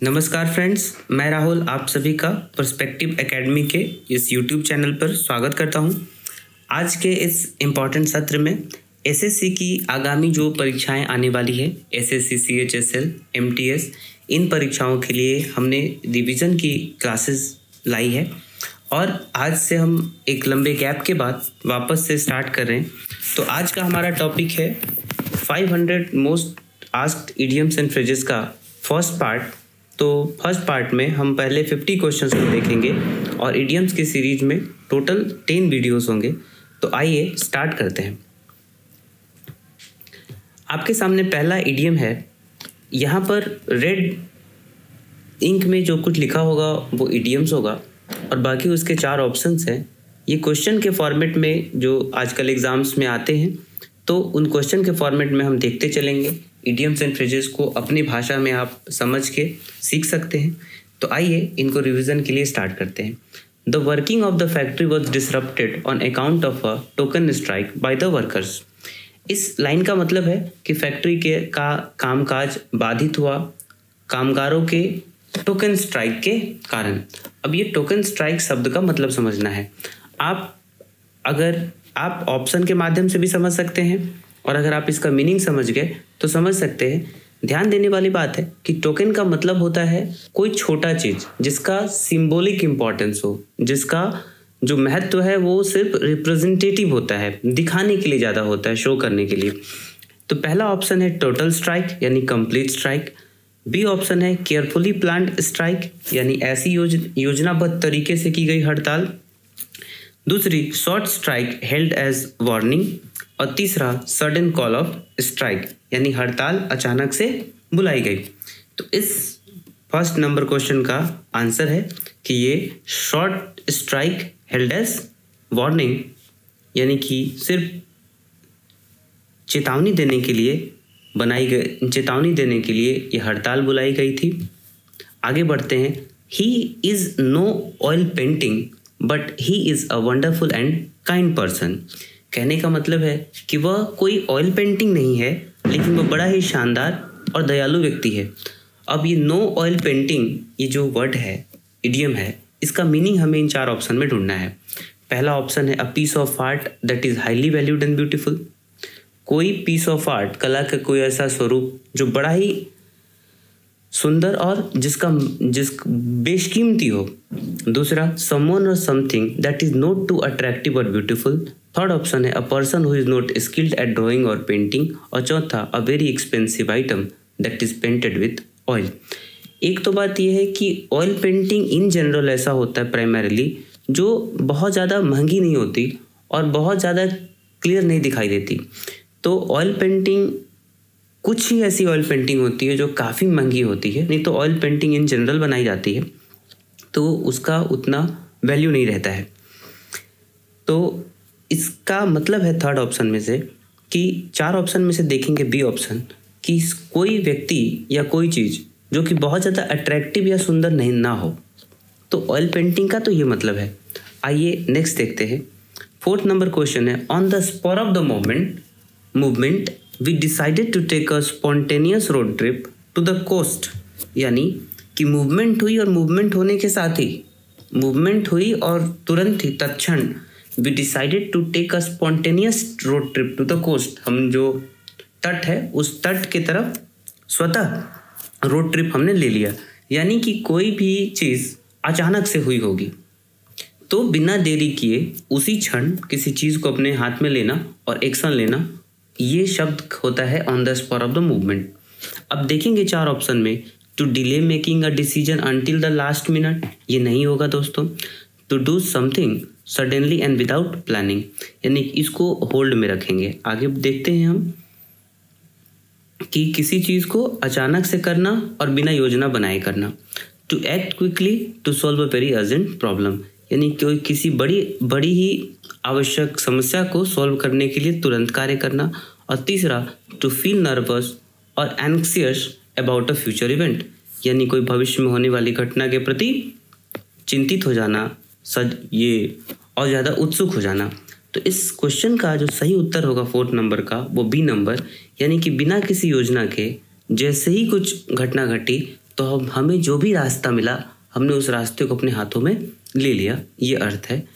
नमस्कार फ्रेंड्स, मैं राहुल आप सभी का पर्सपेक्टिव एकेडमी के इस यूट्यूब चैनल पर स्वागत करता हूं। आज के इस इम्पॉर्टेंट सत्र में एसएससी की आगामी जो परीक्षाएं आने वाली है, एसएससी, सीएचएसएल, एमटीएस, इन परीक्षाओं के लिए हमने रिवीजन की क्लासेस लाई है और आज से हम एक लंबे गैप के बाद वापस से स्टार्ट कर रहे हैं। तो आज का हमारा टॉपिक है 500 most asked idioms and phrases का फर्स्ट पार्ट। तो फर्स्ट पार्ट में हम पहले 50 क्वेश्चंस को देखेंगे और इडियम्स की सीरीज में टोटल 10 वीडियोस होंगे। तो आइए स्टार्ट करते हैं। आपके सामने पहला इडियम है। यहाँ पर रेड इंक में जो कुछ लिखा होगा वो इडियम्स होगा और बाकी उसके 4 ऑप्शंस हैं। ये क्वेश्चन के फॉर्मेट में जो आजकल एग्जाम्स में आते हैं, तो उन क्वेश्चन के फॉर्मेट में हम देखते चलेंगे। इडियम्स एंड फ्रेजेस को अपनी भाषा में आप समझ के सीख सकते हैं। तो आइए इनको रिवीजन के लिए स्टार्ट करते हैं। The working of the factory was disrupted on account of a token strike by the workers. इस लाइन का मतलब है कि फैक्ट्री के का कामकाज बाधित हुआ कामगारों के टोकन स्ट्राइक के कारण। अब ये टोकन स्ट्राइक शब्द का मतलब समझना है। अगर आप ऑप्शन के माध्यम से भी समझ सकते हैं और अगर आप इसका मीनिंग समझ गए तो समझ सकते हैं। ध्यान देने वाली बात है कि टोकन का मतलब होता है कोई छोटा चीज जिसका सिंबॉलिक इंपॉर्टेंस हो, जिसका जो महत्व है वो सिर्फ रिप्रेजेंटेटिव होता है, दिखाने के लिए ज्यादा होता है, शो करने के लिए। तो पहला ऑप्शन है टोटल स्ट्राइक यानी कंप्लीट स्ट्राइक। बी ऑप्शन है केयरफुली प्लान्ड स्ट्राइक यानी ऐसी योजनाबद्ध तरीके से की गई हड़ताल। दूसरी short strike held as warning और तीसरा सडन कॉल ऑफ स्ट्राइक यानी हड़ताल अचानक से बुलाई गई। तो इस फर्स्ट नंबर क्वेश्चन का आंसर है कि ये short strike held as warning यानी कि सिर्फ चेतावनी देने के लिए ये हड़ताल बुलाई गई थी। आगे बढ़ते हैं। He is no oil painting but he is a wonderful and kind person. कहने का मतलब है कि वह कोई ऑयल पेंटिंग नहीं है, लेकिन वह बड़ा ही शानदार और दयालु व्यक्ति है। अब ये नो ऑयल पेंटिंग, ये जो वर्ड है, इडियम है, इसका मीनिंग हमें इन 4 ऑप्शन में ढूंढना है। पहला ऑप्शन है a piece of art that is highly valued and beautiful. कोई पीस ऑफ आर्ट, कला का कोई ऐसा स्वरूप जो बड़ा ही सुंदर और जिस बेशकीमती हो। दूसरा समवन और something that is not too attractive और ब्यूटीफुल। थर्ड ऑप्शन है a person who is not skilled at drawing और पेंटिंग। और चौथा a very expensive item that is painted with oil. एक तो बात यह है कि ऑयल पेंटिंग इन जनरल ऐसा होता है प्राइमरीली जो बहुत ज़्यादा महंगी नहीं होती और बहुत ज़्यादा क्लियर नहीं दिखाई देती। तो ऑयल पेंटिंग, कुछ ही ऐसी ऑयल पेंटिंग होती है जो काफ़ी महंगी होती है, नहीं तो ऑयल पेंटिंग इन जनरल बनाई जाती है तो उसका उतना वैल्यू नहीं रहता है। तो इसका मतलब है थर्ड ऑप्शन में से कि 4 ऑप्शन में से देखेंगे बी ऑप्शन कि कोई व्यक्ति या कोई चीज़ जो कि बहुत ज़्यादा अट्रैक्टिव या सुंदर नहीं ना हो। तो ऑयल पेंटिंग का तो ये मतलब है। आइए नेक्स्ट देखते हैं। 4th नंबर क्वेश्चन है on the spur of the movement we decided to take a spontaneous road trip to the coast. यानी कि मूवमेंट हुई और मूवमेंट होने के साथ ही मूवमेंट हुई और तुरंत ही तत्क्षण we decided to take a spontaneous road trip to the coast. हम जो तट है उस तट की तरफ स्वतः रोड ट्रिप हमने ले लिया। यानी कि कोई भी चीज़ अचानक से हुई होगी तो बिना देरी किए उसी क्षण किसी चीज़ को अपने हाथ में लेना और एक्शन लेना, ये शब्द होता है on the spot of the movement. अब देखेंगे 4 ऑप्शन में to delay making a decision until the last minute, ये नहीं होगा दोस्तों। To do something suddenly and without planning, यानी इसको होल्ड में रखेंगे। आगे देखते हैं हम कि किसी चीज़ को अचानक से करना और बिना योजना बनाए करना। To act quickly to solve a very urgent problem, यानी कोई किसी बड़ी ही आवश्यक समस्या को सॉल्व करने के लिए तुरंत कार्य करना। और तीसरा टू फील नर्वस और anxious about a future event, यानी कोई भविष्य में होने वाली घटना के प्रति चिंतित हो जाना, ये और ज़्यादा उत्सुक हो जाना। तो इस क्वेश्चन का जो सही उत्तर होगा 4th नंबर का वो बी नंबर, यानी कि बिना किसी योजना के जैसे ही कुछ घटना घटी तो हमें जो भी रास्ता मिला हमने उस रास्ते को अपने हाथों में ले लिया, ये अर्थ है।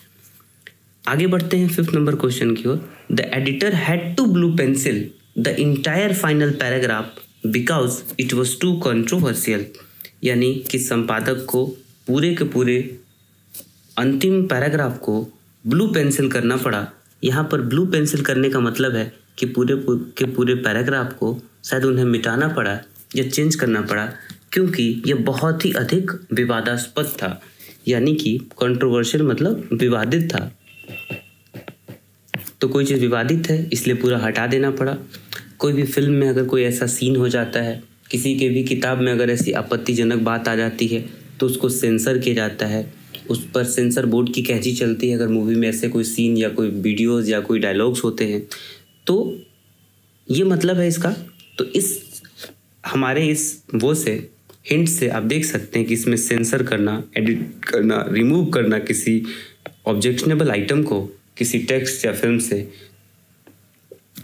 आगे बढ़ते हैं 5th नंबर क्वेश्चन की ओर। The editor had to blue pencil the entire final paragraph because it was too controversial, यानी कि संपादक को पूरे के पूरे अंतिम पैराग्राफ को ब्लू पेंसिल करना पड़ा। यहाँ पर ब्लू पेंसिल करने का मतलब है कि पूरे पैराग्राफ को शायद उन्हें मिटाना पड़ा या चेंज करना पड़ा, क्योंकि यह बहुत ही अधिक विवादास्पद था, यानी कि कंट्रोवर्शियल मतलब विवादित था। तो कोई चीज़ विवादित है इसलिए पूरा हटा देना पड़ा। कोई भी फिल्म में अगर कोई ऐसा सीन हो जाता है, किसी के भी किताब में अगर ऐसी आपत्तिजनक बात आ जाती है तो उसको सेंसर किया जाता है, उस पर सेंसर बोर्ड की कैंची चलती है। अगर मूवी में ऐसे कोई सीन या कोई वीडियोज़ या कोई डायलॉग्स होते हैं तो ये मतलब है इसका। तो इस हमारे इस वो से हिंट से आप देख सकते हैं कि इसमें सेंसर करना, एडिट करना, रिमूव करना किसी ऑब्जेक्शनेबल आइटम को किसी टेक्स्ट या फिल्म से,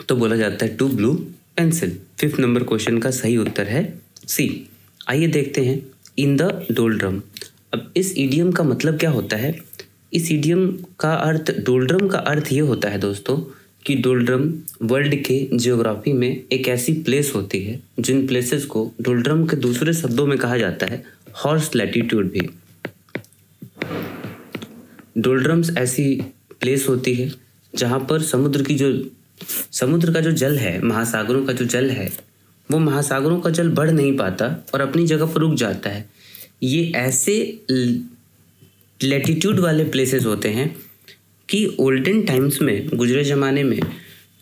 तो बोला जाता है to blue pencil. 5th number question का सही उत्तर है सी। आइए देखते हैं इन द डोल्ड्रम। अब इस इडियम का मतलब क्या होता है? इस इडियम का अर्थ, डोल्ड्रम का अर्थ ये होता है दोस्तों कि डोल्ड्रम वर्ल्ड के जियोग्राफी में एक ऐसी प्लेस होती है जिन प्लेसेस को डोल्ड्रम के दूसरे शब्दों में कहा जाता है हॉर्स लैटिट्यूड भी। डोल्ड्रम्स ऐसी प्लेस होती है जहाँ पर समुद्र का जो जल है, महासागरों का जो जल है, वो महासागरों का जल बढ़ नहीं पाता और अपनी जगह पर रुक जाता है। ये ऐसे लैटिट्यूड वाले प्लेसेस होते हैं कि ओल्डन टाइम्स में, गुजरे ज़माने में,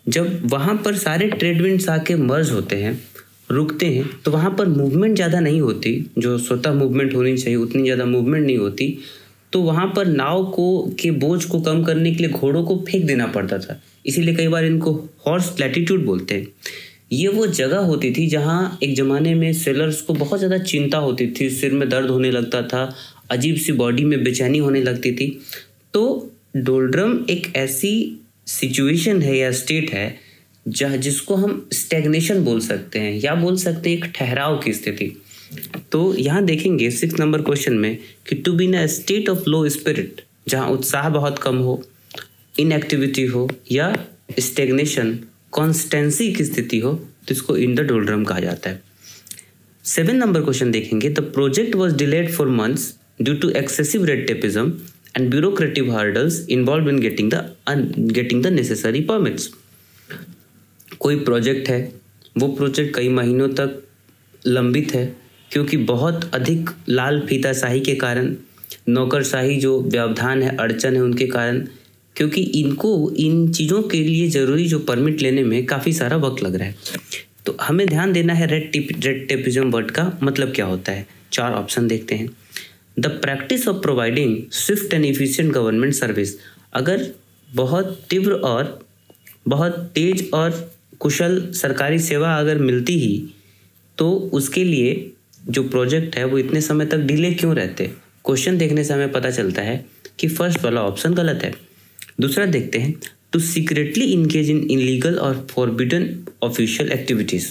जब वहाँ पर सारे ट्रेड विंड्स आके मर्ज होते हैं, रुकते हैं, तो वहाँ पर मूवमेंट ज़्यादा नहीं होती, जो स्वतः मूवमेंट होनी चाहिए उतनी ज़्यादा मूवमेंट नहीं होती। तो वहाँ पर नाव के बोझ को कम करने के लिए घोड़ों को फेंक देना पड़ता था, इसीलिए कई बार इनको हॉर्स लैटिट्यूड बोलते हैं। ये वो जगह होती थी जहाँ एक ज़माने में सेलर्स को बहुत ज़्यादा चिंता होती थी, सिर में दर्द होने लगता था, अजीब सी बॉडी में बेचैनी होने लगती थी। तो डोल्ड्रम एक ऐसी सिचुएशन है या स्टेट है जिसको हम स्टैग्नेशन बोल सकते हैं या बोल सकते हैं एक ठहराव की स्थिति। तो यहाँ देखेंगे 6 नंबर क्वेश्चन में कि to be in a state of low spirit, जहाँ उत्साह बहुत कम हो, इनएक्टिविटी हो या स्टैग्नेशन, कॉन्स्टेंसी की स्थिति हो, तो इसको इन द डोल्ड्रम कहा जाता है। 7 नंबर क्वेश्चन देखेंगे। The project was delayed for months due to excessive red tapism and bureaucratic hurdles involve in getting the necessary permits. कोई प्रोजेक्ट है, वो प्रोजेक्ट कई महीनों तक लंबित है क्योंकि बहुत अधिक लाल फीताशाही के कारण, नौकरशाही जो व्यवधान है, अड़चन है, उनके कारण, क्योंकि इनको इन चीज़ों के लिए ज़रूरी जो परमिट लेने में काफ़ी सारा वक्त लग रहा है। तो हमें ध्यान देना है रेड टेपिज्म वर्ड का मतलब क्या होता है। 4 ऑप्शन देखते हैं। The practice of providing Swift and efficient government service. अगर बहुत तीव्र और बहुत तेज और कुशल सरकारी सेवा अगर मिलती ही तो उसके लिए जो प्रोजेक्ट है वो इतने समय तक डिले क्यों रहते? क्वेश्चन देखने से हमें पता चलता है कि फर्स्ट वाला ऑप्शन गलत है। दूसरा देखते हैं, to secretly engage in illegal और फॉरबिडन ऑफिशियल एक्टिविटीज़,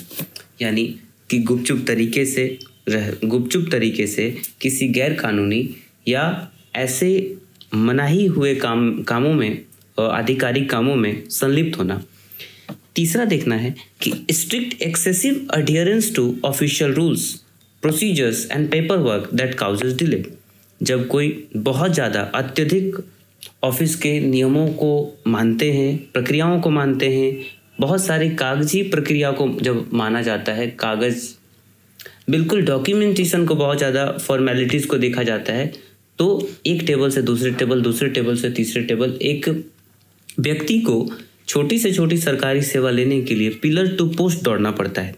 यानी कि गुपचुप तरीके से किसी गैर कानूनी या ऐसे मनाही हुए कामों में, आधिकारिक कामों में संलिप्त होना। तीसरा देखना है कि strict excessive adherence to official rules, procedures and paperwork that causes delay. जब कोई बहुत ज़्यादा अत्यधिक ऑफिस के नियमों को मानते हैं, प्रक्रियाओं को मानते हैं, बहुत सारी कागजी प्रक्रिया को जब माना जाता है, कागज़ बिल्कुल डॉक्यूमेंटेशन को, बहुत ज़्यादा फॉर्मेलिटीज़ को देखा जाता है, तो एक टेबल से दूसरे टेबल, दूसरे टेबल से तीसरे टेबल, एक व्यक्ति को छोटी से छोटी सरकारी सेवा लेने के लिए पिलर टू पोस्ट दौड़ना पड़ता है।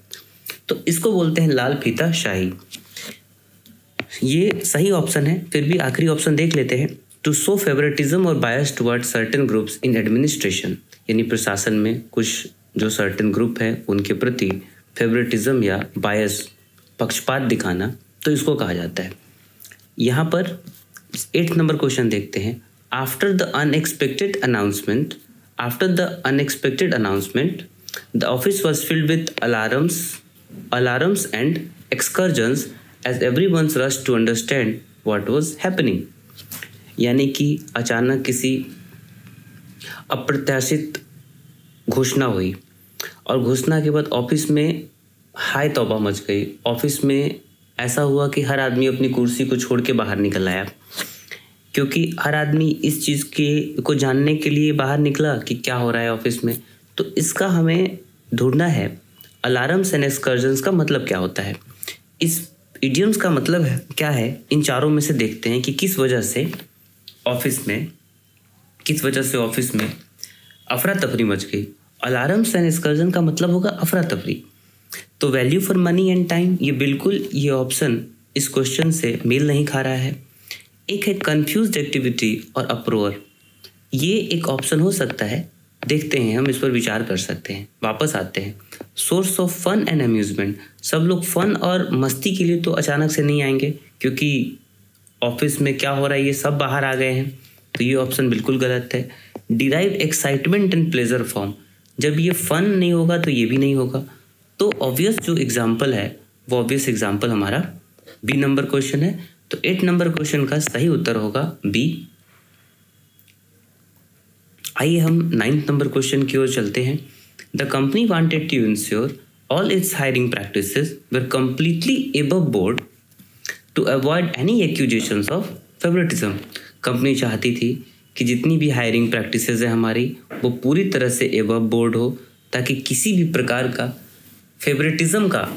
तो इसको बोलते हैं लाल फीता शाही। ये सही ऑप्शन है। फिर भी आखिरी ऑप्शन देख लेते हैं। टू शो फेवरेटिज्म और bias toward certain groups in administration, यानी प्रशासन में कुछ जो सर्टेन ग्रुप है उनके प्रति फेवरेटिज्म या बायस, पक्षपात दिखाना, तो इसको कहा जाता है। यहाँ पर 8 नंबर क्वेश्चन देखते हैं। After the unexpected announcement, the office was filled with alarms and excursions as everyone rush to understand what was happening. यानी कि अचानक किसी अप्रत्याशित घोषणा हुई और घोषणा के बाद ऑफिस में हाय तौबा मच गई। ऑफिस में ऐसा हुआ कि हर आदमी अपनी कुर्सी को छोड़ के बाहर निकल आया, क्योंकि हर आदमी इस चीज़ के को जानने के लिए बाहर निकला कि क्या हो रहा है ऑफिस में। तो इसका हमें ढूंढना है अलार्म्स एंड एक्सकर्जन्स का मतलब क्या होता है, इस इडियम्स का मतलब है क्या है। इन चारों में से देखते हैं कि किस वजह से ऑफिस में अफरा तफरी मच गई। अलार्म्स एंड एक्सकर्जन का मतलब होगा अफरा तफरी। तो value for money and time, ये ऑप्शन इस क्वेश्चन से मेल नहीं खा रहा है। एक है कंफ्यूज्ड एक्टिविटी और अप्रोवर, ये एक ऑप्शन हो सकता है। देखते हैं, हम इस पर विचार कर सकते हैं। वापस आते हैं, source of fun and amusement. सब लोग फन और मस्ती के लिए तो अचानक से नहीं आएंगे, क्योंकि ऑफिस में क्या हो रहा है ये सब बाहर आ गए हैं, तो ये ऑप्शन बिल्कुल गलत है। Derive excitement and pleasure from, जब ये फन नहीं होगा तो ये भी नहीं होगा। तो ऑब्वियस जो एग्जाम्पल है वो ऑब्वियस एग्जाम्पल हमारा बी नंबर क्वेश्चन है। तो 8 नंबर क्वेश्चन का सही उत्तर होगा बी। आइए हम 9th नंबर क्वेश्चन की ओर चलते हैं। The company wanted to ensure all its hiring practices were completely above board to avoid any accusations of favouritism. Company चाहती थी कि जितनी भी हायरिंग प्रैक्टिसेस है हमारी वो पूरी तरह से अबव बोर्ड हो, ताकि किसी भी प्रकार का फेवरेटिज्म का,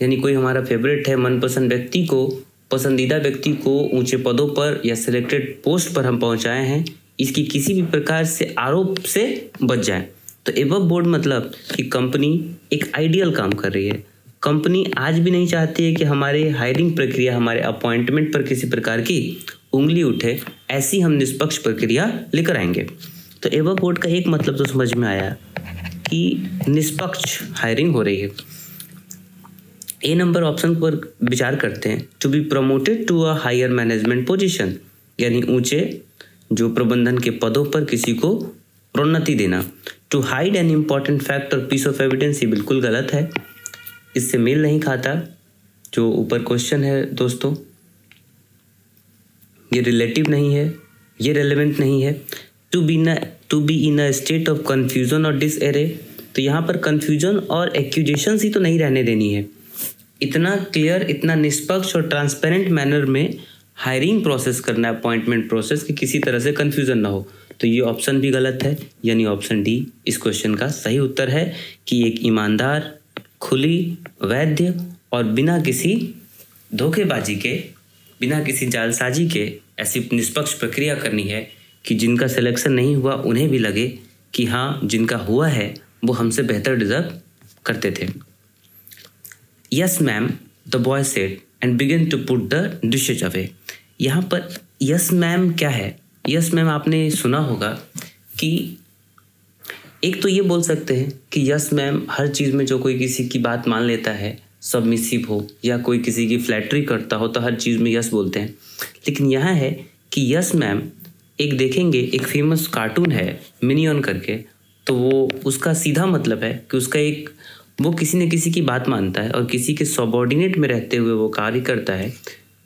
यानी कोई हमारा फेवरेट है, मनपसंद व्यक्ति को, पसंदीदा व्यक्ति को ऊंचे पदों पर या सिलेक्टेड पोस्ट पर हम पहुंचाए हैं, इसकी किसी भी प्रकार से आरोप से बच जाए। तो अबव बोर्ड मतलब कि कंपनी एक आइडियल काम कर रही है। कंपनी आज भी नहीं चाहती है कि हमारे हायरिंग प्रक्रिया, हमारे अपॉइंटमेंट पर किसी प्रकार की उंगली उठे, ऐसी हम निष्पक्ष प्रक्रिया लेकर आएंगे। तो अबव बोर्ड का एक मतलब तो समझ में आया कि निष्पक्ष हायरिंग हो रही है। ए नंबर ऑप्शन पर विचार करते हैं। To be promoted to a higher management position, यानी ऊंचे जो प्रबंधन के पदों पर किसी को प्रोन्नति देना। To hide an important fact और पीस ऑफ एविडेंस, ये बिल्कुल गलत है, इससे मेल नहीं खाता जो ऊपर क्वेश्चन है दोस्तों। ये रिलेटिव नहीं है, ये रेलेवेंट नहीं है। To be in a state of confusion और डिसएरे, तो यहाँ पर कन्फ्यूजन और एक्यूजेशंस ही तो नहीं रहने देनी है। इतना क्लियर, इतना निष्पक्ष और ट्रांसपेरेंट मैनर में हायरिंग प्रोसेस करना है, अपॉइंटमेंट प्रोसेस, कि किसी तरह से कन्फ्यूजन ना हो। तो ये ऑप्शन भी गलत है, यानी ऑप्शन डी इस क्वेश्चन का सही उत्तर है कि एक ईमानदार, खुली, वैध और बिना किसी धोखेबाजी के, बिना किसी जालसाजी के ऐसी निष्पक्ष प्रक्रिया करनी है कि जिनका सिलेक्शन नहीं हुआ उन्हें भी लगे कि हाँ, जिनका हुआ है वो हमसे बेहतर डिजर्व करते थे। Yes ma'am, the boy said and begin to put the dishes away. यहाँ पर यस मैम क्या है? यस मैम आपने सुना होगा कि एक तो ये बोल सकते हैं कि यस मैम हर चीज़ में जो कोई किसी की बात मान लेता है, सबमिसिव हो या कोई किसी की फ्लैटरी करता हो, तो हर चीज़ में यस बोलते हैं। लेकिन यहाँ है कि यस मैम, एक देखेंगे एक फेमस कार्टून है मिनियन करके, तो वो उसका सीधा मतलब है कि उसका एक, वो किसी न किसी की बात मानता है और किसी के सबऑर्डिनेट में रहते हुए वो कार्य करता है।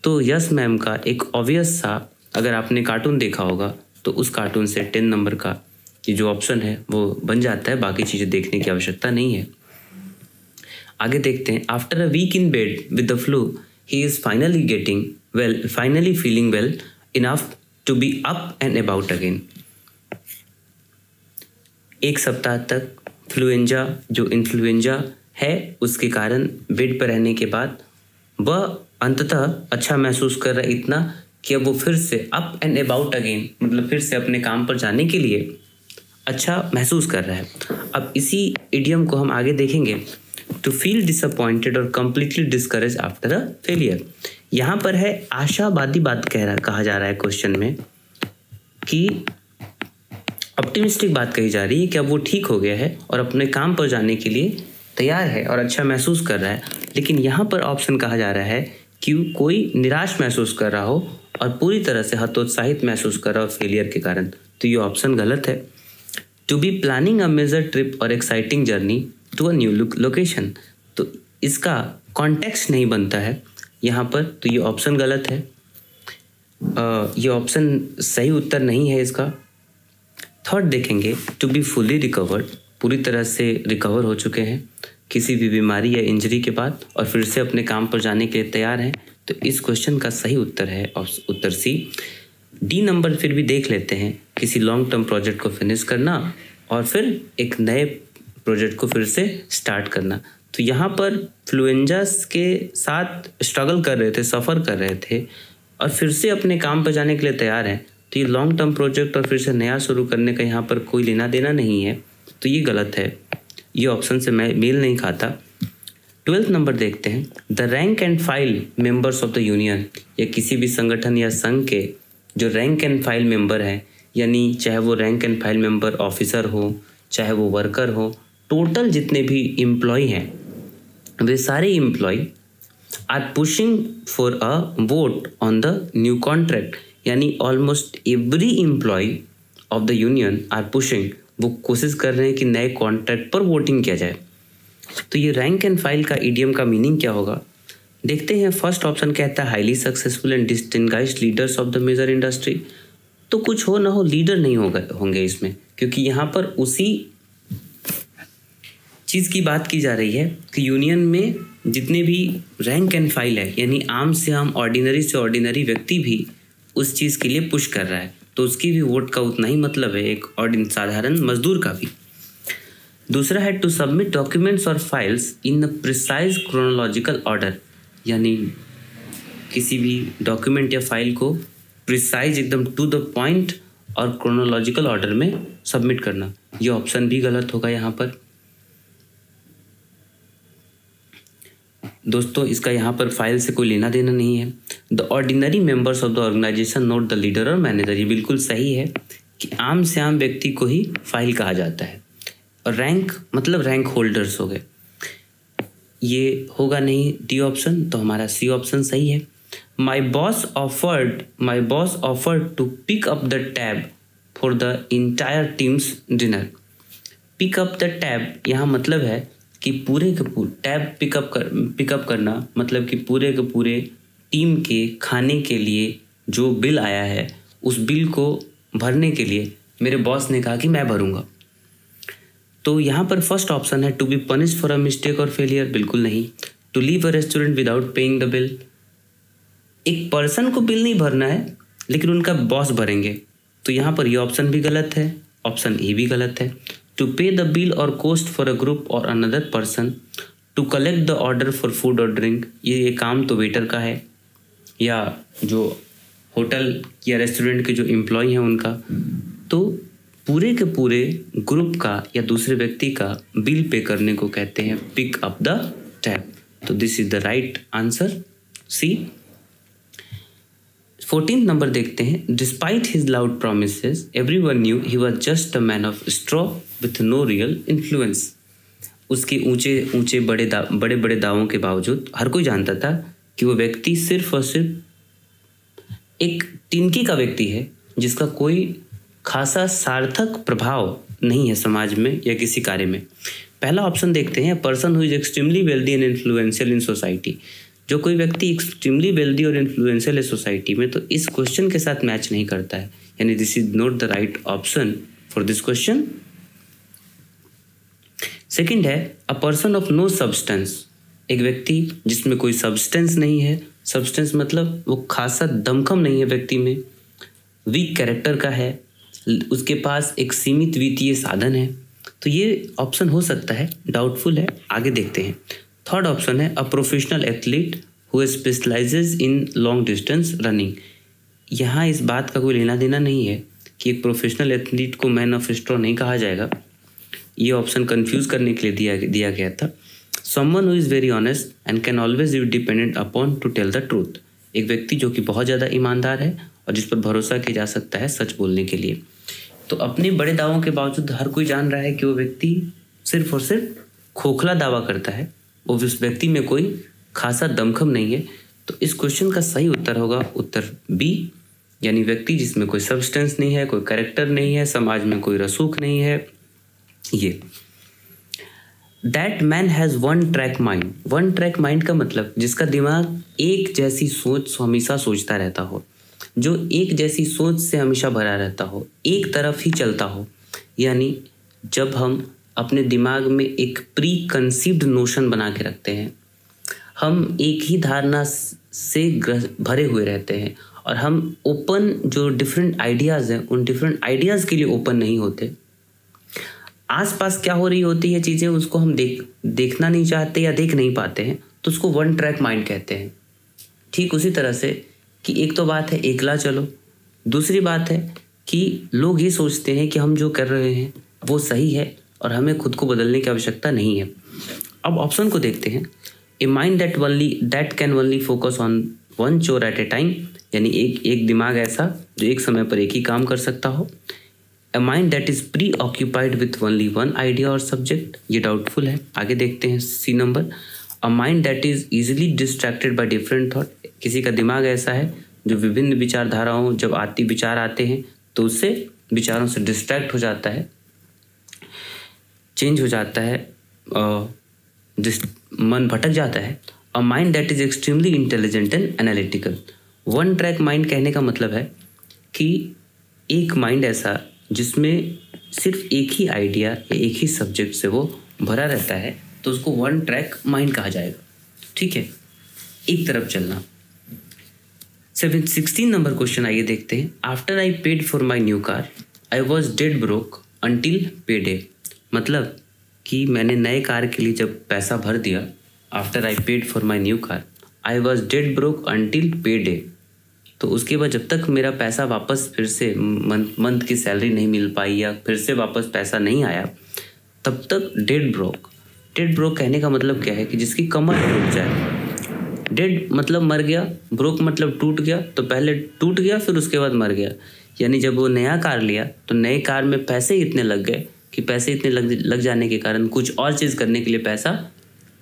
तो यस मैम का एक ऑब्वियस सा, अगर आपने कार्टून देखा होगा तो उस कार्टून से 10 नंबर का ये जो ऑप्शन है वो बन जाता है, बाकी चीज़ें देखने की आवश्यकता नहीं है। आगे देखते हैं। After a week in bed with the flu he is finally feeling well enough to be up and about again. एक सप्ताह तक फ्लुएंजा, जो इन्फ्लुएंजा है, उसके कारण बेड पर रहने के बाद वह अंततः अच्छा महसूस कर रहा है, इतना कि अब वो फिर से अप एंड अबाउट अगेन, मतलब फिर से अपने काम पर जाने के लिए अच्छा महसूस कर रहा है। अब इसी इडियम को हम आगे देखेंगे। टू फील डिसअपॉइंटेड और completely discourage after a failure. यहाँ पर है आशावादी बात कहा जा रहा है क्वेश्चन में, कि ऑप्टिमिस्टिक बात कही जा रही है कि अब वो ठीक हो गया है और अपने काम पर जाने के लिए तैयार है और अच्छा महसूस कर रहा है। लेकिन यहाँ पर ऑप्शन कहा जा रहा है कि कोई निराश महसूस कर रहा हो और पूरी तरह से हतोत्साहित महसूस कर रहा हो फेलियर के कारण, तो ये ऑप्शन गलत है। To be planning a major trip और exciting journey to a new location, तो इसका कॉन्टेक्स्ट नहीं बनता है यहाँ पर, तो ये ऑप्शन गलत है। ये ऑप्शन सही उत्तर नहीं है इसका। थर्ड देखेंगे, टू बी फुली रिकवर्ड, पूरी तरह से रिकवर हो चुके हैं किसी भी बीमारी या इंजरी के बाद और फिर से अपने काम पर जाने के लिए तैयार हैं। तो इस क्वेश्चन का सही उत्तर है उत्तर सी। डी नंबर फिर भी देख लेते हैं, किसी लॉन्ग टर्म प्रोजेक्ट को फिनिश करना और फिर एक नए प्रोजेक्ट को फिर से स्टार्ट करना। तो यहाँ पर फ्लुएंजा के साथ स्ट्रगल कर रहे थे, सफ़र कर रहे थे और फिर से अपने काम पर जाने के लिए तैयार हैं। तो ये लॉन्ग टर्म प्रोजेक्ट और फिर से नया शुरू करने का यहाँ पर कोई लेना देना नहीं है, तो ये गलत है, ये ऑप्शन से मेल नहीं खाता। 12th नंबर देखते हैं, the rank and file members of the union, या किसी भी संगठन या संघ के जो रैंक एंड फाइल मेंबर हैं, यानी चाहे वो rank and file member officer हो, चाहे वो वर्कर हो, टोटल जितने भी एम्प्लॉय हैं वे सारे employee are pushing for a vote on the new contract, यानी almost every employee of the union are pushing, वो कोशिश कर रहे हैं कि नए कॉन्ट्रैक्ट पर वोटिंग किया जाए। तो ये रैंक एंड फाइल का ईडियम का मीनिंग क्या होगा, देखते हैं। फर्स्ट ऑप्शन कहता है highly successful and distinguished leaders of the major industry. तो कुछ हो ना हो लीडर नहीं होंगे इसमें, क्योंकि यहाँ पर उसी चीज़ की बात की जा रही है कि यूनियन में जितने भी रैंक एंड फाइल है, यानी आम से आम ऑर्डिनरी से ऑर्डिनरी व्यक्ति भी उस चीज़ के लिए पुश कर रहा है, तो उसकी भी वोट का उतना ही मतलब है, एक साधारण मजदूर का भी। दूसरा है टू सबमिट डॉक्यूमेंट्स और files in a precise chronological order, यानी किसी भी डॉक्यूमेंट या फाइल को प्रिसाइज एकदम टू द पॉइंट और क्रोनोलॉजिकल ऑर्डर में सबमिट करना। ये ऑप्शन भी गलत होगा यहाँ पर। दोस्तों इसका यहाँ पर फाइल से कोई लेना देना नहीं है। The ordinary members of the organization note the leader और मैनेजर, ये बिल्कुल सही है कि आम से आम व्यक्ति को ही फाइल कहा जाता है, और रैंक मतलब रैंक होल्डर्स हो गए, ये होगा नहीं डी ऑप्शन, तो हमारा सी ऑप्शन सही है। My boss offered to pick up the tab for the entire team's dinner. Pick up the tab यहाँ मतलब है कि पूरे के पूरे टैब पिकअप करना, मतलब कि पूरे के पूरे टीम के खाने के लिए जो बिल आया है उस बिल को भरने के लिए मेरे बॉस ने कहा कि मैं भरूंगा। तो यहाँ पर फर्स्ट ऑप्शन है to be punished for a mistake और फेलियर, बिल्कुल नहीं। To leave a restaurant without paying the bill, एक पर्सन को बिल नहीं भरना है लेकिन उनका बॉस भरेंगे, तो यहाँ पर ये ऑप्शन भी गलत है, ऑप्शन ए भी गलत है। टू पे द बिल और कॉस्ट फॉर अ ग्रुप और another person. To collect the order for food और ड्रिंक, ये काम तो वेटर का है या जो होटल या रेस्टोरेंट के जो एम्प्लॉय हैं उनका। तो पूरे के पूरे ग्रुप का या दूसरे व्यक्ति का बिल पे करने को कहते हैं पिक अप द टैब। तो this is the right answer, C. 14th number देखते हैं, despite his loud promises everyone knew he was just a man of straw with no real influence. उसके ऊंचे बड़े बड़े दावों के बावजूद हर कोई जानता था कि वो व्यक्ति सिर्फ और सिर्फ एक टिनकी का व्यक्ति है जिसका कोई खासा सार्थक प्रभाव नहीं है समाज में या किसी कार्य में। पहला ऑप्शन देखते हैं, person who is extremely wealthy and influential in society. जो कोई व्यक्ति एक्सट्रीमली वेल्दी और इन्फ्लुएंशियल है सोसाइटी में, तो इस क्वेश्चन के साथ मैच नहीं करता है, यानी this is not the right option for this question. Second है a person of no substance, एक व्यक्ति जिसमें कोई सब्सटेंस नहीं है। सब्सटेंस मतलब वो खासा दमखम नहीं है व्यक्ति में, वीक कैरेक्टर का है, उसके पास एक सीमित वित्तीय साधन है। तो ये ऑप्शन हो सकता है, डाउटफुल है, आगे देखते हैं। थर्ड ऑप्शन है a professional athlete who specialises in long distance running. यहाँ इस बात का कोई लेना देना नहीं है कि एक प्रोफेशनल एथलीट को मैन ऑफ स्ट्रॉ नहीं कहा जाएगा, ये ऑप्शन कंफ्यूज करने के लिए दिया गया था। Someone who is very honest and can always be dependent upon to tell the truth, एक व्यक्ति जो कि बहुत ज़्यादा ईमानदार है और जिस पर भरोसा किया जा सकता है सच बोलने के लिए। तो अपने बड़े दावों के बावजूद हर कोई जान रहा है कि वो व्यक्ति सिर्फ और सिर्फ खोखला दावा करता है, वो उस व्यक्ति में कोई खासा दमखम नहीं है। तो इस क्वेश्चन का सही उत्तर होगा उत्तर बी, यानी व्यक्ति जिसमें कोई सब्सटेंस नहीं है, कोई कैरेक्टर नहीं है, समाज में कोई रसूख नहीं है। ये that man has one track mind. One track mind का मतलब जिसका दिमाग एक जैसी सोच हमेशा सोचता रहता हो, जो एक जैसी सोच से हमेशा भरा रहता हो, एक तरफ ही चलता हो। यानी जब हम अपने दिमाग में एक प्री कंसीव्ड नोशन बना के रखते हैं, हम एक ही धारणा से भरे हुए रहते हैं और हम ओपन जो डिफरेंट आइडियाज़ हैं उन डिफरेंट आइडियाज़ के लिए ओपन नहीं होते। आसपास क्या हो रही होती है चीज़ें उसको हम देखना नहीं चाहते या देख नहीं पाते हैं, तो उसको वन ट्रैक माइंड कहते हैं। ठीक उसी तरह से कि एक तो बात है एकला चलो, दूसरी बात है कि लोग ये सोचते हैं कि हम जो कर रहे हैं वो सही है और हमें खुद को बदलने की आवश्यकता नहीं है। अब ऑप्शन को देखते हैं। A mind that can only focus on one चोर एट ए टाइम, यानी एक दिमाग ऐसा जो एक समय पर एक ही काम कर सकता हो। A mind that is preoccupied with only one idea or subject, ये डाउटफुल है। आगे देखते हैं C number. A mind that is easily distracted by different thought, किसी का दिमाग ऐसा है जो विभिन्न विचारधाराओं जब विचार आते हैं तो उससे विचारों से डिस्ट्रैक्ट हो जाता है, चेंज हो जाता है, मन भटक जाता है। A mind that is extremely intelligent and analytical, one track mind कहने का मतलब है कि एक माइंड ऐसा जिसमें सिर्फ एक ही आइडिया या एक ही सब्जेक्ट से वो भरा रहता है, तो उसको वन ट्रैक माइंड कहा जाएगा। ठीक है, एक तरफ चलना। 16 नंबर क्वेश्चन आइए देखते हैं। After I paid for my new car I was dead broke until पे डे, मतलब कि मैंने नए कार के लिए जब पैसा भर दिया, after I paid for my new car I was dead broke until पे डे, तो उसके बाद जब तक मेरा पैसा वापस फिर से मंथ की सैलरी नहीं मिल पाई या फिर से वापस पैसा नहीं आया, तब तक डेड ब्रोक। डेड ब्रोक कहने का मतलब क्या है कि जिसकी कमर टूट जाए। डेड मतलब मर गया, ब्रोक मतलब टूट गया, तो पहले टूट गया फिर उसके बाद मर गया। यानी जब वो नया कार लिया तो नए कार में पैसे इतने लग गए कि पैसे इतने लग जाने के कारण कुछ और चीज़ करने के लिए पैसा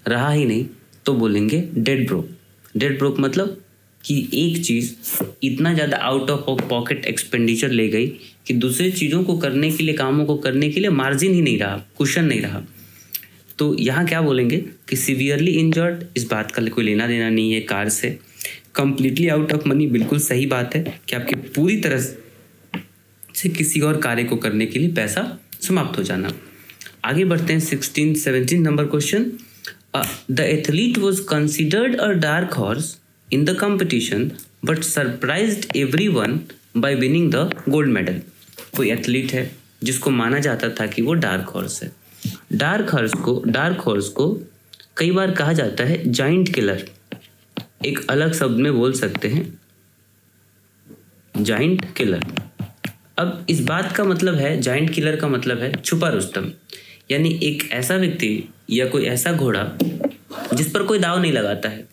रहा ही नहीं, तो बोलेंगे डेड ब्रोक। डेड ब्रोक मतलब कि एक चीज़ इतना ज़्यादा आउट ऑफ पॉकेट एक्सपेंडिचर ले गई कि दूसरी चीज़ों को करने के लिए, कामों को करने के लिए मार्जिन ही नहीं रहा, कुशन नहीं रहा। तो यहाँ क्या बोलेंगे कि सीवियरली इंजर्ड, इस बात का कोई लेना देना नहीं है कार से। कंप्लीटली आउट ऑफ मनी, बिल्कुल सही बात है कि आपकी पूरी तरह से किसी और कार्य को करने के लिए पैसा समाप्त हो जाना। आगे बढ़ते हैं 17 number question. The athlete was considered a dark horse in the competition but surprised everyone by winning the gold medal। कोई एथलीट है जिसको माना जाता था कि वो डार्क हॉर्स है। डार्क हॉर्स को कई बार कहा जाता है जाइंट किलर, एक अलग शब्द में बोल सकते हैं जाइंट किलर। अब इस बात का मतलब है, जाइंट किलर का मतलब है छुपा रुस्तम, यानी एक ऐसा व्यक्ति या कोई ऐसा घोड़ा जिस पर कोई दाव नहीं लगाता है।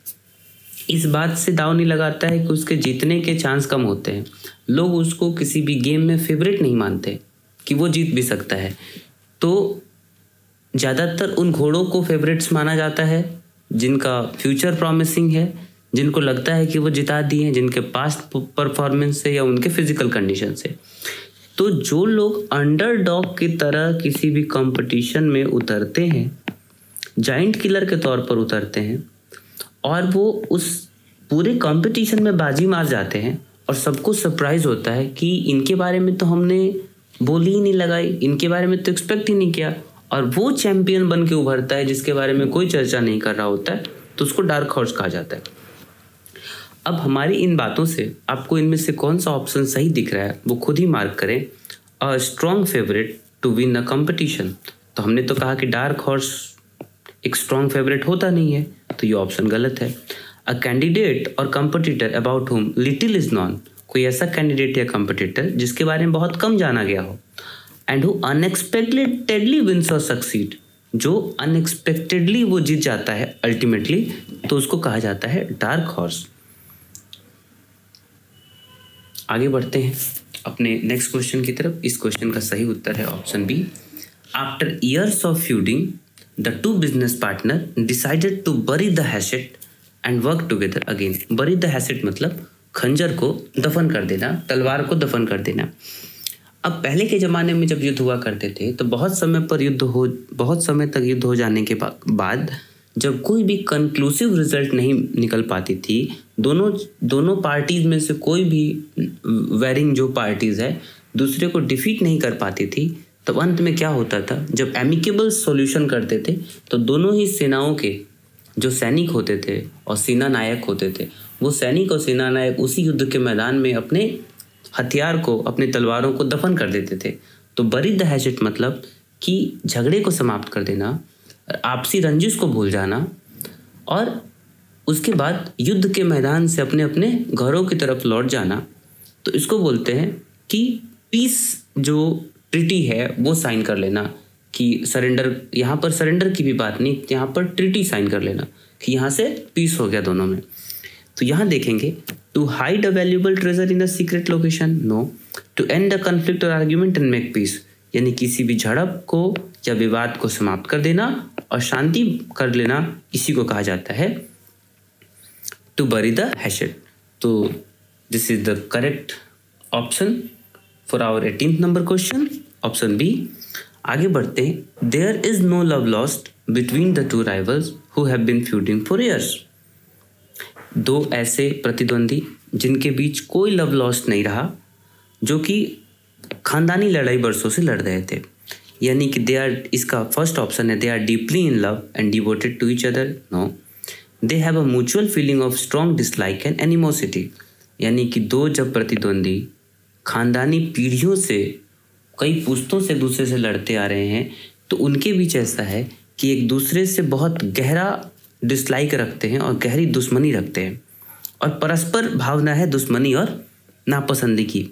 इस बात से दाव नहीं लगाता है कि उसके जीतने के चांस कम होते हैं। लोग उसको किसी भी गेम में फेवरेट नहीं मानते कि वो जीत भी सकता है, तो ज़्यादातर उन घोड़ों को फेवरेट्स माना जाता है जिनका फ्यूचर प्रॉमिसिंग है, जिनको लगता है कि वो जिता दिए हैं, जिनके पास्ट परफॉर्मेंस से या उनके फिजिकल कंडीशन से। तो जो लोग अंडरडॉग की तरह किसी भी कंपटीशन में उतरते हैं, जाइंट किलर के तौर पर उतरते हैं और वो उस पूरे कंपटीशन में बाजी मार जाते हैं और सबको सरप्राइज होता है कि इनके बारे में तो हमने बोली ही नहीं लगाई, इनके बारे में तो एक्सपेक्ट ही नहीं किया, और वो चैंपियन बन के उभरता है जिसके बारे में कोई चर्चा नहीं कर रहा होता है, तो उसको डार्क हॉर्स कहा जाता है। अब हमारी इन बातों से आपको इनमें से कौन सा ऑप्शन सही दिख रहा है वो खुद ही मार्क करें। A strong favourite to win a competition, तो हमने तो कहा कि डार्क हॉर्स एक स्ट्रॉन्ग फेवरेट होता नहीं है, तो ये ऑप्शन गलत है। अ कैंडिडेट और competitor about whom little is known, कोई ऐसा कैंडिडेट या कंपटीटर जिसके बारे में बहुत कम जाना गया हो। एंड हु अनएक्सपेक्टेडली विंस और सक्सीड, जो अनएक्सपेक्टेडली वो जीत जाता है अल्टीमेटली, तो उसको कहा जाता है डार्क हॉर्स। आगे बढ़ते हैं अपने नेक्स्ट क्वेश्चन की तरफ। इस क्वेश्चन का सही उत्तर है option B. After years of feuding the two business partner decided to bury the hatchet and work together again. Bury the hatchet मतलब खंजर को दफन कर देना, तलवार को दफन कर देना। अब पहले के ज़माने में जब युद्ध हुआ करते थे तो बहुत समय तक युद्ध हो जाने के बाद जब कोई भी कंक्लूसिव रिजल्ट नहीं निकल पाती थी, दोनों पार्टीज में से कोई भी वेरिंग जो पार्टीज़ है दूसरे को डिफीट नहीं कर पाती थी, तब अंत में क्या होता था, जब एमिकेबल सॉल्यूशन करते थे तो दोनों ही सेनाओं के जो सैनिक होते थे और सेना नायक होते थे, वो सैनिक और सेना नायक उसी युद्ध के मैदान में अपने हथियार को, अपने तलवारों को दफन कर देते थे। तो बरी द हैचेट मतलब कि झगड़े को समाप्त कर देना, आपसी रंजिश को भूल जाना और उसके बाद युद्ध के मैदान से अपने अपने घरों की तरफ लौट जाना। तो इसको बोलते हैं कि पीस जो ट्रीटी है वो साइन कर लेना, कि सरेंडर, यहाँ पर सरेंडर की भी बात नहीं, यहाँ पर ट्रीटी साइन कर लेना कि यहाँ से पीस हो गया दोनों में। तो यहाँ देखेंगे, to hide a valuable treasure in a secret location, no. To end a conflict और आर्ग्यूमेंट एंड मेक पीस, यानी किसी भी झड़प को या विवाद को समाप्त कर देना और शांति कर लेना, इसी को कहा जाता है टू बरी द हैचेट। तो this is the correct option for our 18th number question, option B. आगे बढ़ते हैं। There is no love lost between the two rivals who have been feuding for years. दो ऐसे प्रतिद्वंदी जिनके बीच कोई love lost नहीं रहा, जो कि खानदानी लड़ाई बरसों से लड़ रहे थे, यानी कि दे आर, इसका फर्स्ट ऑप्शन है, they are deeply in love and devoted to each other, no. They have a mutual feeling of strong dislike and animosity, यानी कि दो जब प्रतिद्वंदी खानदानी पीढ़ियों से, कई पुश्तों से दूसरे से लड़ते आ रहे हैं, तो उनके बीच ऐसा है कि एक दूसरे से बहुत गहरा डिसलाइक रखते हैं और गहरी दुश्मनी रखते हैं, और परस्पर भावना है दुश्मनी और नापसंदी की।